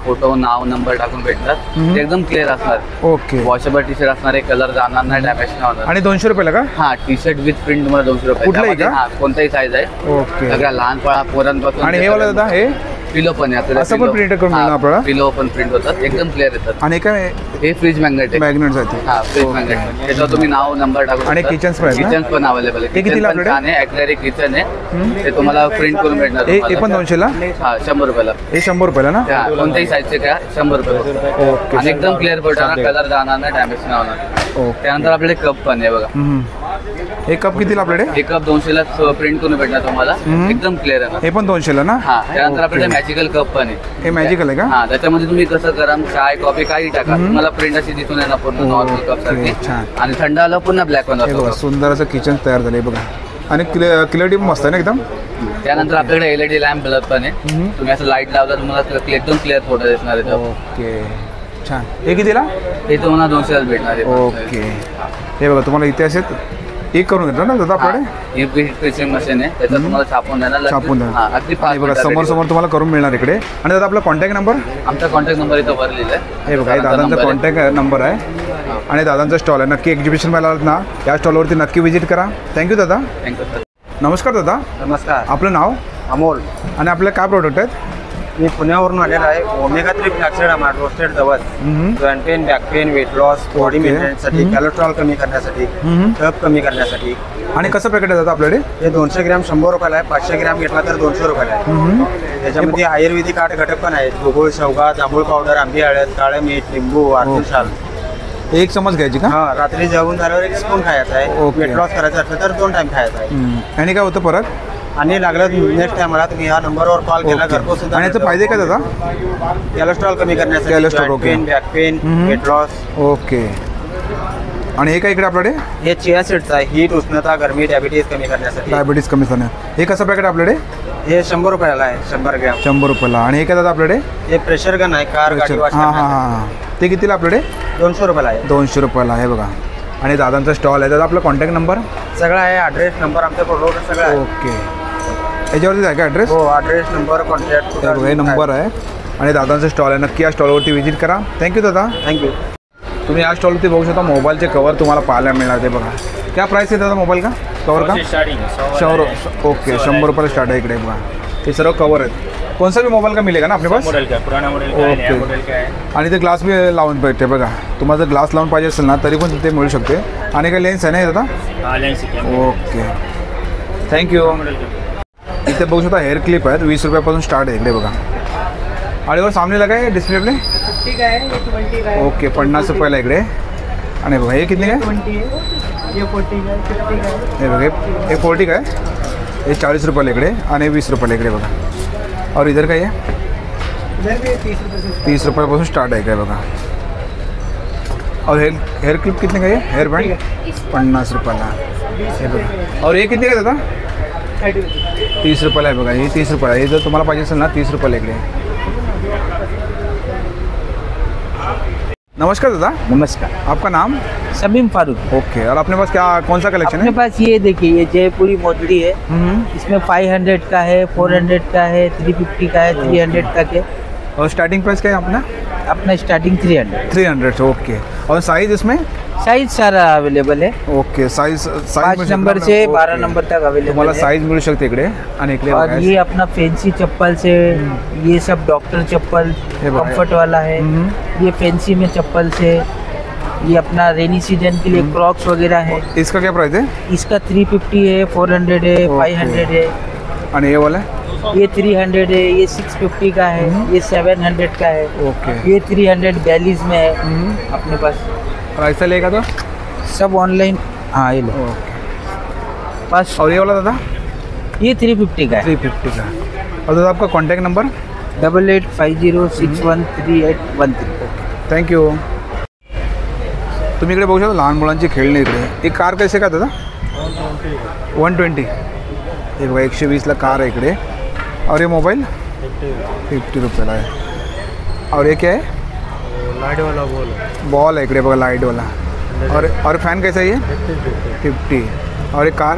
फोटो नाव नंबर टाकून भेटतात ते एकदम क्लिअर असणार. ओके. वॉशेबल टी शर्ट असणार आहे, कलर जाणार नाही, डॅमेज नाही होणार. आणि 200 रुपयाला का? हा, टी शर्ट विथ प्रिंट तुम्हाला 200 रुपये. कुठलाही का? हा, कोणताही साईज आहे. ओके. सगळ्या लहान पोरांपासून. आणि हे वाला दादा हे पिलो पण आहे आपल्याला. असं पण प्रिंट करून मिळणार आपल्याला? पिलो पण प्रिंट होतात, एकदम क्लिअर येतात. आणि काय हे फ्रीज मॅग्नेट आहे. मॅग्नेट आहे. हा, फ्रीज मॅग्नेट. त्याच्यावर तुम्ही नाव नंबर टाकू. आणि किचन्स पण किचन पण अवेलेबल आहे. हे कितीला आपल्याकडे? ॲक्लॅरिक किचन आहे, ते तुम्हाला प्रिंट करून भेटणार. हे पण 200ला? हा, 100 रुपयाला. हे 100 रुपयाला ना? कोणत्याही साईजचे काय 100 रुपये. ओके. आणि एकदम क्लिअर पडणार, कलर जाणार नाही, डॅमेज नाही होणार. त्यानंतर आपल्याकडे कप पण आहे बघा. हे कप कितीला आपल्याकडे? हे कप 200ला प्रिंट करून भेटणार तुम्हाला, एकदम क्लिअर आहे. हे पण 200ला ना? हा, त्यानंतर आपल्याकडे मॅजिकल कप पण आहे. हे मॅजिकल आहे का? हा, त्याच्यामध्ये तुम्ही कसं गरम चाय कॉफी काही टाका, तुम्हाला प्रिंट अशी दिसून येणार पूर्ण नॉर्मल कप सारखी. आणि थंड आलं पुन्हा ब्लॅक होणार. सुंदर असं किचन तयार झालंय बघा. आणि क्लिअरिटी मस्त आहे ना एकदम. त्यानंतर आपल्याकडे LED लॅम्प बल्ब पण आहे. तुम्ही असं लाईट लावता तुम्हाला एकदम क्लिअर फोटो दिसणार आहे. ओके, छान. हे कितीला? हे तुम्हाला 200ला भेटणार आहे. ओके. हे बघा तुम्हाला इथे असेल एक करून देतो ना दादा आपल्याकडे? हे प्रिंटिंग मशीन आहे, त्याच्यात तुम्हाला छापून देणार. छापून देणार. अगदी फास्ट बघा समोर तुम्हाला करून मिळणार इकडे. आणि दादा आपला कॉन्टॅक्ट नंबर? आमचा कॉन्टॅक्ट नंबर इथं वर लिहिला आहे. हे बघा हे दादांचा कॉन्टॅक्ट नंबर आहे आणि दादांचा स्टॉल आहे. नक्की एक्झिबिशन मला आलात ना, या स्टॉलवरती नक्की व्हिजिट करा. थँक्यू दादा. Thank you sir. नमस्कार दादा. नमस्कार. आपलं नाव? अमोल. आणि आपले काय प्रोडक्ट आहेत? मी पुण्यावरून आलेला आहे. ओमेगा 3 फ्लॅक्सेड अमाउंट रोस्टेड जवळ joint pain, back pain, weight loss, body मेंटेनन्ससाठी, कोलेस्ट्रॉल कमी करण्यासाठी, तप कमी करण्यासाठी. आणि कसं पॅकेट आहे दादा आपल्याकडे? हे 200 ग्रॅम 100 रुपयाला आहे, 500 ग्रॅम घेतला तर 200 रुपयाला आहे. त्याच्यामध्ये आयुर्वेदिक 8 घटक पण आहेत. गुगुळ, शेवगा, जांभूळ पावडर, आंबी हळद, काळे मीठ, लिंबू, आर्थिक शाल. एक चमच घ्यायची का? हा, रात्री जेवून झाल्यावर 1 स्पून खायचा आहे. वेट लॉस करायचं असेल तर 2 टाइम खायचा आहे. आणि काय होतं परत? आणि लागलं नेक्स्ट टाइमला तुम्ही ह्या नंबरवर कॉल केला घरपोच सुद्धा. आणि याचा फायदे काय दादा? कोलेस्ट्रॉल कमी करण्यासाठी, cholesterol pain, back pain, weight loss. Okay. आणि हे काय इकडे आपल्याकडे? हे चिया सीड्स आहे. हीट, उष्णता, गरमी, डायबिटीज कमी करण्यासाठी. डायबिटीज कमी करण्या. हे कसं पॅकेट आपल्याकडे? हे 100 रुपयाला आहे, 100 ग्रॅम. 100 रुपयाला. आणि हे काय दादा आपल्याकडे? हे प्रेशर गन आहे, कार गाडी वॉश हां हां हां. ते कितीला आपल्याकडे? 200 रुपयाला आहे. 200 रुपयाला आहे बघा. आणि दादांचा स्टॉल आहे. दादा आपला कॉन्टॅक्ट नंबर? सगळं आहे, ॲड्रेस नंबर आमच्या प्रोडक्ट सगळं आहे. ओके. याच्यावरती आहे का ॲड्रेस? हो, ॲड्रेस नंबर कॉन्टॅक्ट हे नंबर आहे. आणि दादांचा स्टॉल आहे. नक्की या स्टॉलवरती व्हिजिट करा. थँक्यू दादा. थँक्यू. तुम्ही या स्टॉलवरती बघू शकता मोबाईलचे कवर तुम्हाला पाहायला मिळणार. ते बघा क्या प्राइस आहे दादा मोबाईल का कवर का? 100. ओके, 100 रुपये स्टार्ट आहे इकडे बघा. हे सर्व कवर आहेत. कौन सा भी मोबाईल का मिलेगा ना आपल्या पास? मॉडेल का पुराना मॉडेल का नया मॉडेल का आहे. आणि ते ग्लास बी लावून भेटते बघा. तुम्हाला जर ग्लास लावून पाहिजे असेल ना तरी पण तिथे मिळू शकते. आणि काय लेन्स आहे ना दादा? हां, लेन्स आहे. Okay, thank you. इथे बघू शकता हेअर क्लिप आहेत. 20 रुपयापासून स्टार्ट आहे इकडे बघा. आणि वर सामने लगा आहे डिस्प्ले प्ले. ठीक आहे, 20 का आहे. ओके, 50 रुपयाला इकडे. आणि बघा हे कितने काय? 20 आहे, ये 40 का आहे, 50 का आहे. हे बघा हे 40 का आहे. हे 40 रुपयाला इकडे आणि 20 रुपयाला इकडे बघा. और इधर काय आहे? इधर भी 30 रुपये से 30 रुपयापासून स्टार्ट आहे काय बघा. और हेयर क्लिप कितने का आहे? हेअर बँड 50 रुपयाला. हे बघा. और हे कितने का दादा? 30 रुपयाला आहे बघा. हे 30 रुपयाला. हे जर तुम्हाला पाहिजे असेल ना 30 रुपयाला इकडे. नमस्कार दादा. नमस्कार. आपका नाम? समीम फारूक. ओके. और अपने पास क्या कौन सा कलेक्शन है? अपने पास ये देखिए, ये जयपुरी मोजड़ी है. इसमें 500 का है, 400 का है, 350 का है, 300 तक है. और स्टार्टिंग प्राइस क्या है अपना? अपना स्टार्टिंग 300. ओके. और साइज इसमें? साइज सारा अवेलेबल है. ओके. साइज 5 नंबर से 12 नंबर तक अवेलेबल तुम्हाला है. साइज मिळू शकते इकडे. आणि इकडे और ये अपना फैंसी चप्पल से, ये सब डॉक्टर चप्पल कंफर्ट वाला है. ये फैंसी में चप्पल से, ये अपना रेनी सीजन के लिए क्रॉक्स वगैरह है. इसका क्या प्राइस है? इसका 350 है, 400 है, 500 है. आणि ये वाला? ये 300 है, ये 650 का है, ये 700 का है. ओके. ये 342 में है अपने पास. और ऐसा लेगा तो सब ऑनलाइन. हाँ, ये लो. बस. और ये वाला दादा? ये 350 का है. 350 का. और दादा आपका कॉन्टैक्ट नंबर? 8850613813. थँक्यू. तुम्ही इकडे बघू शकता लहान मुलांची खेळणी इकडे. एक कार कैसे का दादा? 120. एक 120ला कार आहे इकडे. और ये मोबाईल 50 रुपयाला आहे. और ये क्या है? लाइट वाला बॉल है इकडे बघा लाइट वाला. और फैन कैसा है ये? 50. और एक कार?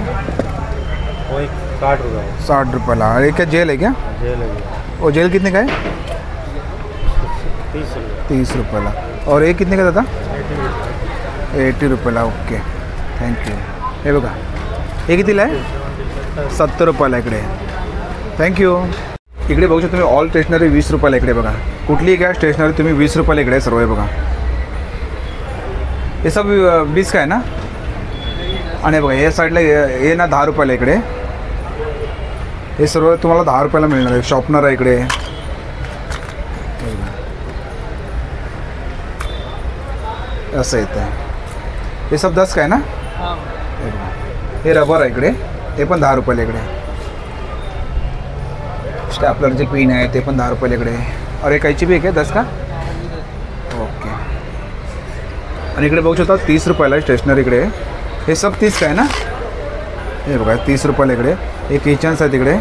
60 रुपये 60 रुपयाला। अरे क्या जेल है क्या? जेल है वो जेल कितने का है? 30 रुपये 30 रुपयाला। और ये कितने का दादा? 80 रुपयाला। Okay thank you. हे बघा हे कितीला आहे? 70 रुपयाला इकडे। थँक्यू। इकडे बघू शकता तुम्ही ऑल स्टेशनरी 20 रुपयाला इकडे बघा। कुठलीही काय स्टेशनरी तुम्ही 20 रुपयाला इकडे सर्व आहे बघा। हे सब 20 का आहे ना? आणि बघा या साईडला हे ना 10 रुपयाला इकडे। हे सर्व तुम्हाला 10 रुपयाला मिळणार आहे। शॉर्पनर आहे इकडे। असं येतं। हे सब 10 का आहे ना? हे बघा हे रबर आहे इकडे, ते पण 10 रुपयाला इकडे। स्टॅपलरचे पिन आहे ते पण 10 रुपयाला इकडे। और एक कैची भी आहे 10 का? ओके। आणि इकडे बघू शकता 30 रुपयाला स्टेशनरी इकडे। हे सब 30 का आहे ना? हे बघा 30 रुपयाला इकडे। हे किचन्स आहे तिकडे,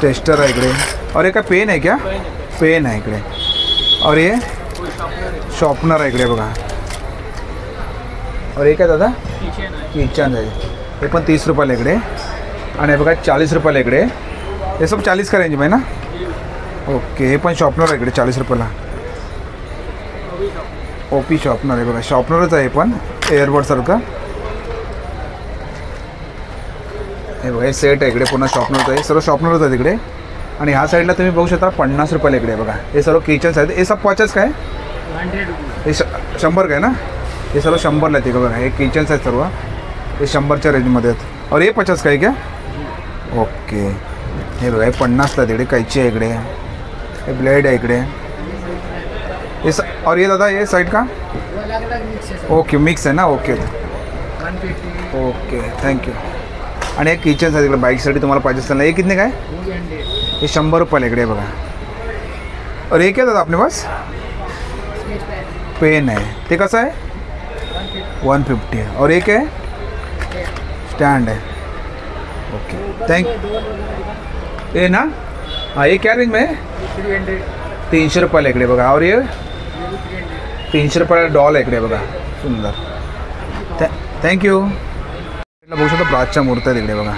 टेस्टर आहे इकडे। और एक पेन आहे क्या? पेन आहे इकडे। और ये शॉर्पनर आहे इकडे बघा। और एक आहे दादा किचन आहे, हे पण 30 रुपयाला इकडे। आणि बघा 40 रुपयाला इकडे। हे सब 40 का रेंज में ना? ओके। हे पण शॉर्पनर आहे इकडे 40 रुपयाला। ओपी शॉर्पनर आहे बघा, शॉर्पनरच आहे पण एअरबडसारखं। हे बघा हे सेट आहे इकडे, पूर्ण शॉर्पनरच आहे, सर्व शॉर्पनरच आहे तिकडे। आणि ह्या साईडला तुम्ही बघू शकता 50 रुपयाला इकडे बघा। हे सर्व किचन्स आहेत। हे सब 50 काय? 100 काय ना? हे सर्व 100ला आहेत बघा। हे किचन्स आहेत सर्व, हे 100च्या रेंजमध्ये आहेत। और हे 50 काय क्या? ओके। हे बघा हे 50ला तिकडे कैची आहे इकडे, हे ब्लेड आहे इकडे। हे और ये दादा ये साइड का? ओके मिक्स आहे ना? Okay okay thank you. आणि एक किचन्स आहे तिकडे बाईकसाठी तुम्हाला पाहिजे असेल ना। हे कितने काय? हे 100 रुपयाला इकडे बघा। और हे क्या दादा आपने पास? पेन आहे, ते कसं आहे? 150 आहे। और एक आहे स्टँड आहे। Okay thank. ये ना हाँ ये क्या रेंज में है? 300 रुपयाला इकडे बघा। और ये 300 रुपयाला डॉल आहे इकडे बघा, सुंदर। थँक्यू। बघू शकता ब्रासच्या मूर्त्या आहेत इकडे बघा।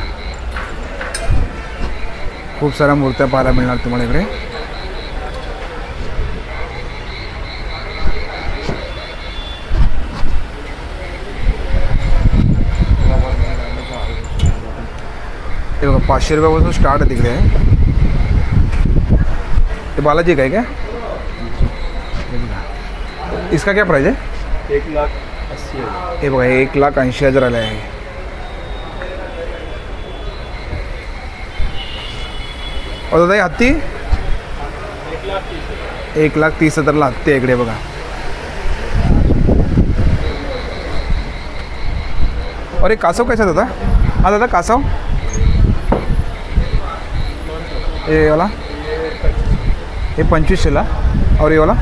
खूप साऱ्या मूर्त्या पाहायला मिळणार तुम्हाला इकडे। हे बघा 500 रुपयापासून स्टार्ट आहे तिकडे। ये बालाजी का है क्या? इसका क्या प्राइस है? 1,80,000। ये बघा 1,80,000 आहे। और दादा हत्ती 1,30,000 हत्ती आहे इकडे बघा। और एक कासव कैसा दादा? हाँ दादा कासव ये वाला हे 2500ला। और ये वाला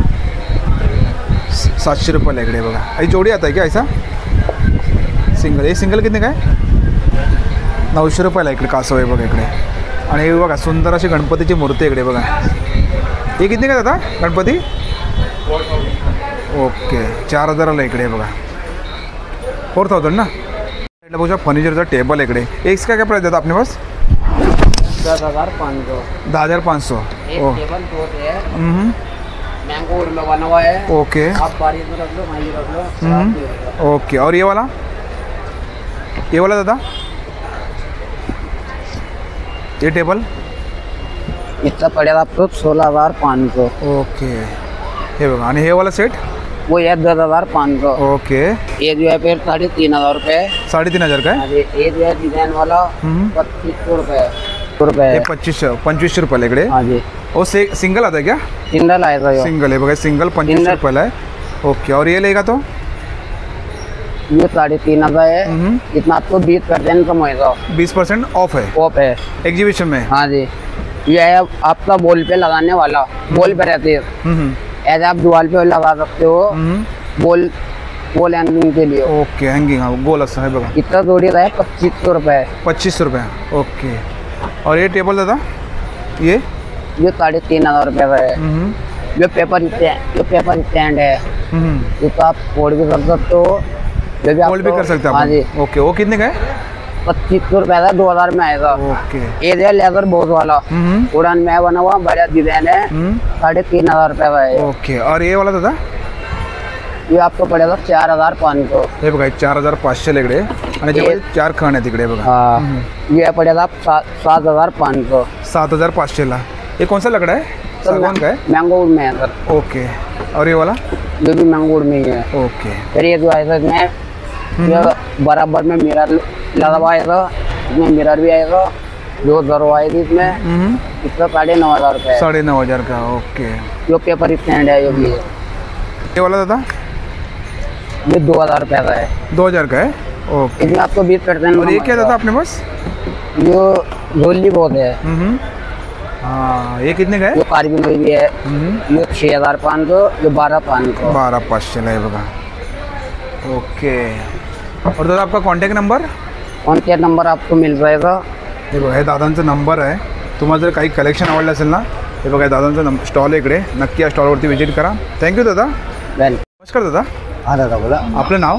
700 रुपयाला इकडे बघा। ही जोडी आता आहे क्या ऐसा? सिंगल। हे सिंगल कितने काय? 900 रुपयाला इकडे कासव आहे बघा इकडे। आणि हे बघा सुंदर अशी गणपतीची मूर्ती इकडे बघा। हे कितने काय दादा गणपती? ओके 4,000ला इकडे बघा। 4,000 ना? साईडला बघू शकता फर्निचरचा टेबल इकडे। इसका क्या प्राइस दादा आपने पास? 10,500। 10,500। टेबल टॉप है, मैंगो में बना हुआ है। ओके आप बारिश में रख लो, माई रख लो। ओके। और ये वाला दादा ये टेबल इतना पड़ेगा आपको 16,500। ओके। हे बघा। आणि हे वाला सेट वो है 10,500। ओके। ये जो है फिर 3,500 रुपये। 3,500 का है? ये जो है डिजाइन वाला 2,500 रुपये। हे 2500 रुपयाला इकडे। हाँ जी। वो सिंगल आता है क्या? सिंगल आएगा ये। सिंगल है बघा, सिंगल 2500 रुपयाला है। ओके। और ये लेगा तो ये 3,500 है। इतना आपको 20% कम होगा। 20% ऑफ है? ऑफ है एग्जीबिशन में। हाँ जी। ये है आपका वॉल पे लगाने वाला, वॉल पे रहती है। ऐसे आप दीवार पे लगा सकते हो, वॉल हैंगिंग के लिए। Okay hanging. हाँ गोल असं है बघा। इतना जोड़ी का है 2,500 रुपये। 2,500 रुपये। ओके। और ये टेबल दादा ये 3,500 रुपये का है। ये पेपर स्टैंड है, ये तो आप फोल्ड भी कर सकते हो। फोल्ड भी कर सकते हैं। हाँ जी। ओके। वो कितने का है? 2500 रुपए था, 2000 में आएगा। ओके। ये लेदर बहुत वाला उड़ान में बना हुआ बढ़िया डिजाइन है, 3500 रुपए का है। ओके। और ये वाला दादा ये आपको पड़ेगा 4500। हे बघा 4500 इकडे आणि त्यामध्ये 4 खण आहेत इकडे बघा। ये पड़ेगा 7500। 7500 ला। ये कौन सा लकड़ा है? सागवान का है? मैंगो में है सर। ओके। और ये वाला? ये भी मैंगो में ही है। ओके। फिर ये जो है सर में ये बराबर में मिरर लगा हुआ है, इसमें मिरर भी आएगा, जो दरवाजा है इसमें, इसका 9500 रुपये। 9500 का। ओके। जो पेपर स्टैंड है, ये भी है। ये वाला दादा? ये 2000 रुपये का है। 2000 का है। ओके। इसमें आपको 20%। और ये क्या दादा अपने पास? ये झोली बहुत है। हाँ, ये कितने का है? ये कार्बिन भी है, ये 6500, ये 12500। 12500 है बघा। ओके। और दादा आपका कॉन्टॅक्ट नंबर? कॉन्टॅक्ट नंबर आपको मिल जाएगा। हे बघा, हे दादांचा नंबर आहे। तुम्हाला जर काही कलेक्शन आवडलं असेल ना, हे बघा दादांचा स्टॉल आहे इकडे, नक्की या स्टॉलवरती व्हिजिट करा। थँक्यू दादा। नमस्कार दादा। हां दादा बोला। आपलं नाव?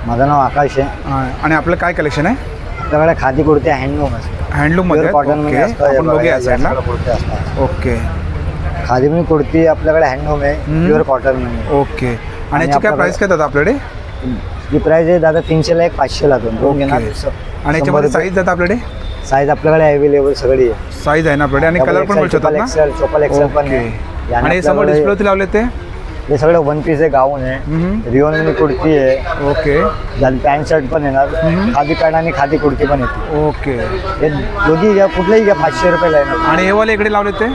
माझं नाव आकाश आहे। आणि आपलं काय कलेक्शन आहे? आपल्याकडे खादी कुर्ती हँडलूम असते। हँडलूममध्ये? कॉटनमध्ये असतं, आपण बघूया या साईडला। कुर्ती असतात। ओके। खादीमध्ये कुर्ती आपल्याकडे हँडलूम आहे, प्युअर कॉटनमध्ये। ओके। आणि याची काय प्राइस काय दादा आपल्याकडे? जी प्राइस आहे दादा 300 ला एक, 500 ला दोन घेणार। आणि याच्यामध्ये साईज दादा आपल्याकडे? साईज आपल्याकडे अवेलेबल सगळी आहे। साईज आहे ना आपल्याकडे? आणि कलर पण मिळू शकतात ना? चोपल एक्सेल पण आहे। आणि समोर डिस्प्लेवरती लावले ते? हे सगळं वन पीस आहे, गाऊन आहे, रिओन कुर्ती आहे। ओके। पॅन्ट शर्ट पण येणार, खादी पॅन्ट आणि खादी कुर्ती पण येते। ओके। हे दोघी घ्या, कुठल्याही घ्या, 500 रुपयाला आहे। आणि हे वाले इकडे लावले ते?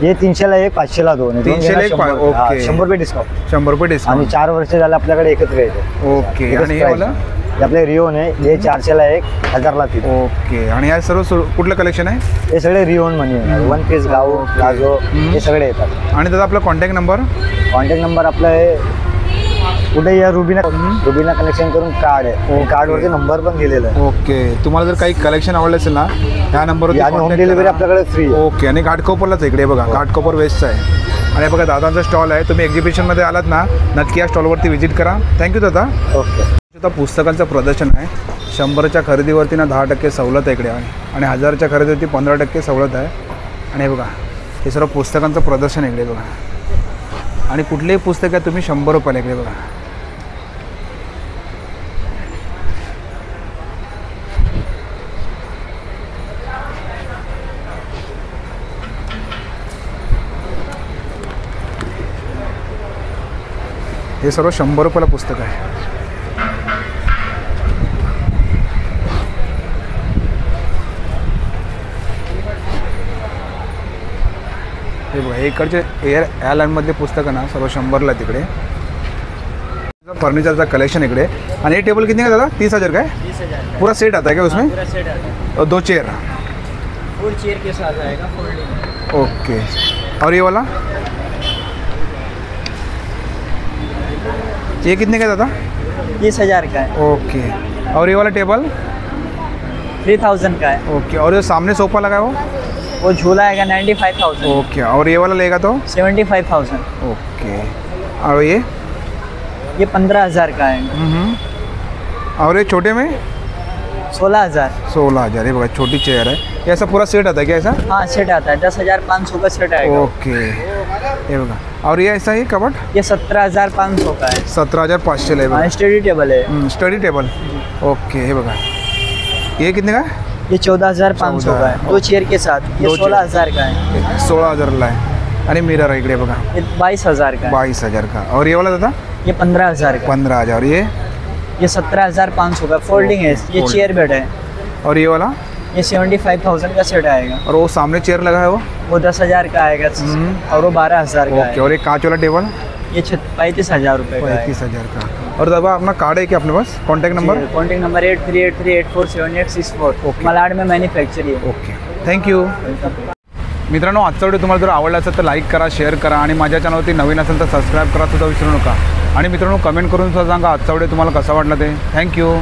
हे 300 ला एक, 500 ला दोन। 300 ला एक। ओके। 100 रुपये डिस्काउंट। 100 रुपये डिस्काउंट। आणि 4 वर्ष झाले आपल्याकडे एकत्र येते। ओके। आणि हे वाला? आपले रिओन आहे, हे 400 ला एक, 1000 ला 3। ओके। आणि या सर्व कुठलं कलेक्शन आहे? हे सगळे रिओन मध्ये वन पीस, गाऊन, प्लाझो हे सगळे येतात। आणि दादा आपला कॉन्टॅक्ट नंबर? कॉन्टॅक्ट नंबर आपला आहे कुठे या रुबीना कलेक्शन करून कार्ड आहे, कार्डवरती नंबर पण दिलेला आहे। ओके। तुम्हाला जर काही कलेक्शन आवडलं असेल ना, ह्या नंबरवरती होम डिलिव्हरी आपल्याकडे फ्री आहे। ओके। आणि घाटकोपरलाच इकडे बघा, घाटकोपर वेस्टचा आहे। आणि बघा दादांचा स्टॉल आहे, तुम्ही एक्झिबिशनमध्ये आलात ना, नक्की या स्टॉलवरती व्हिजिट करा। थँक्यू दादा। ओके। आता पुस्तकांचं प्रदर्शन आहे। 100च्या खरेदीवरती ना 10% सवलत आहे इकडे, आणि 1000च्या खरेदीवरती 15% सवलत आहे। आणि हे बघा, हे सर्व पुस्तकांचं प्रदर्शन इकडे बघा, आणि कुठलेही पुस्तक आहे तुम्ही 100 रुपयाला इकडे बघा। हे सर्व 100 रुपयाला पुस्तक आहे। हे बघा, इकडचे एअरलाईनमधले पुस्तकं ना सर्व 100ला तिकडे। फर्नीचरचा कलेक्शन इकडे। आणि ये टेबल कितने का दादा? 30,000 का है? 30,000 पूरा सेट आता है क्या उसमें? पूरा सेट आता है। और 2 चेयर? 4 चेयर के साथ आएगा, फोल्डिंग। ओके। और ये वाला? ये कितने का दादा? 30,000 का है। ओके। और ये वाला टेबल? 3,000 का है। ओके। और जो सामने सोफा लगा है वो झूला आएगा 95,000। ओके। और ये वाला लेगा तो? 75,000। ओके। और ये 15,000 का है। और ये छोटे में? 16,000। 16,000। ये बघा, छोटी चेयर है। ये ऐसा पूरा सेट आता है क्या ऐसा? हाँ, सेट आता है, 10,500 का सेट आएगा। ओके। ये बघा। और ये ऐसा ही कबट? ये 17,500 का है। 17,500 है। हाँ, स्टडी टेबल है। Study table. ओके। ये बघा, ये कितने का है? ये 14,500 का है, 2 चेयर के साथ। ये 16,000 का है। 16,000ला आहे। आणि मिरर आहे इकडे बघा। ये 22,000 का है। 22,000 का। और ये वाला दादा? ये 15,000 का। 15,000। ये 17,500 का फोल्डिंग है। ये चेयर बेड है। और ये वाला? ये 75,000 का सेट आएगा। और वो सामने चेयर लगा है वो 10,000 का आएगा, और वो 12,000 का है। और एक कांच वाला टेबल? ये 35,000 रुपये का है। 35,000 का। और दादा अपना कार्ड है क्या अपने pass? Contact number? Contact number 8383847864। Malad में मैन्युफॅक्चर आहे। ओके। थँक्यू। मित्रांनो, आजचा व्हिडिओ तुम्हाला जर आवडला असेल तर लाईक करा, शेअर करा, आणि माझ्या चॅनलवरती नवीन असेल तर सबस्क्राईब करा सुद्धा विसरू नका। आणि मित्रांनो, कमेंट करून सुद्धा सांगा आजचा व्हिडिओ तुम्हाला कसा वाटला ते। थँक्यू।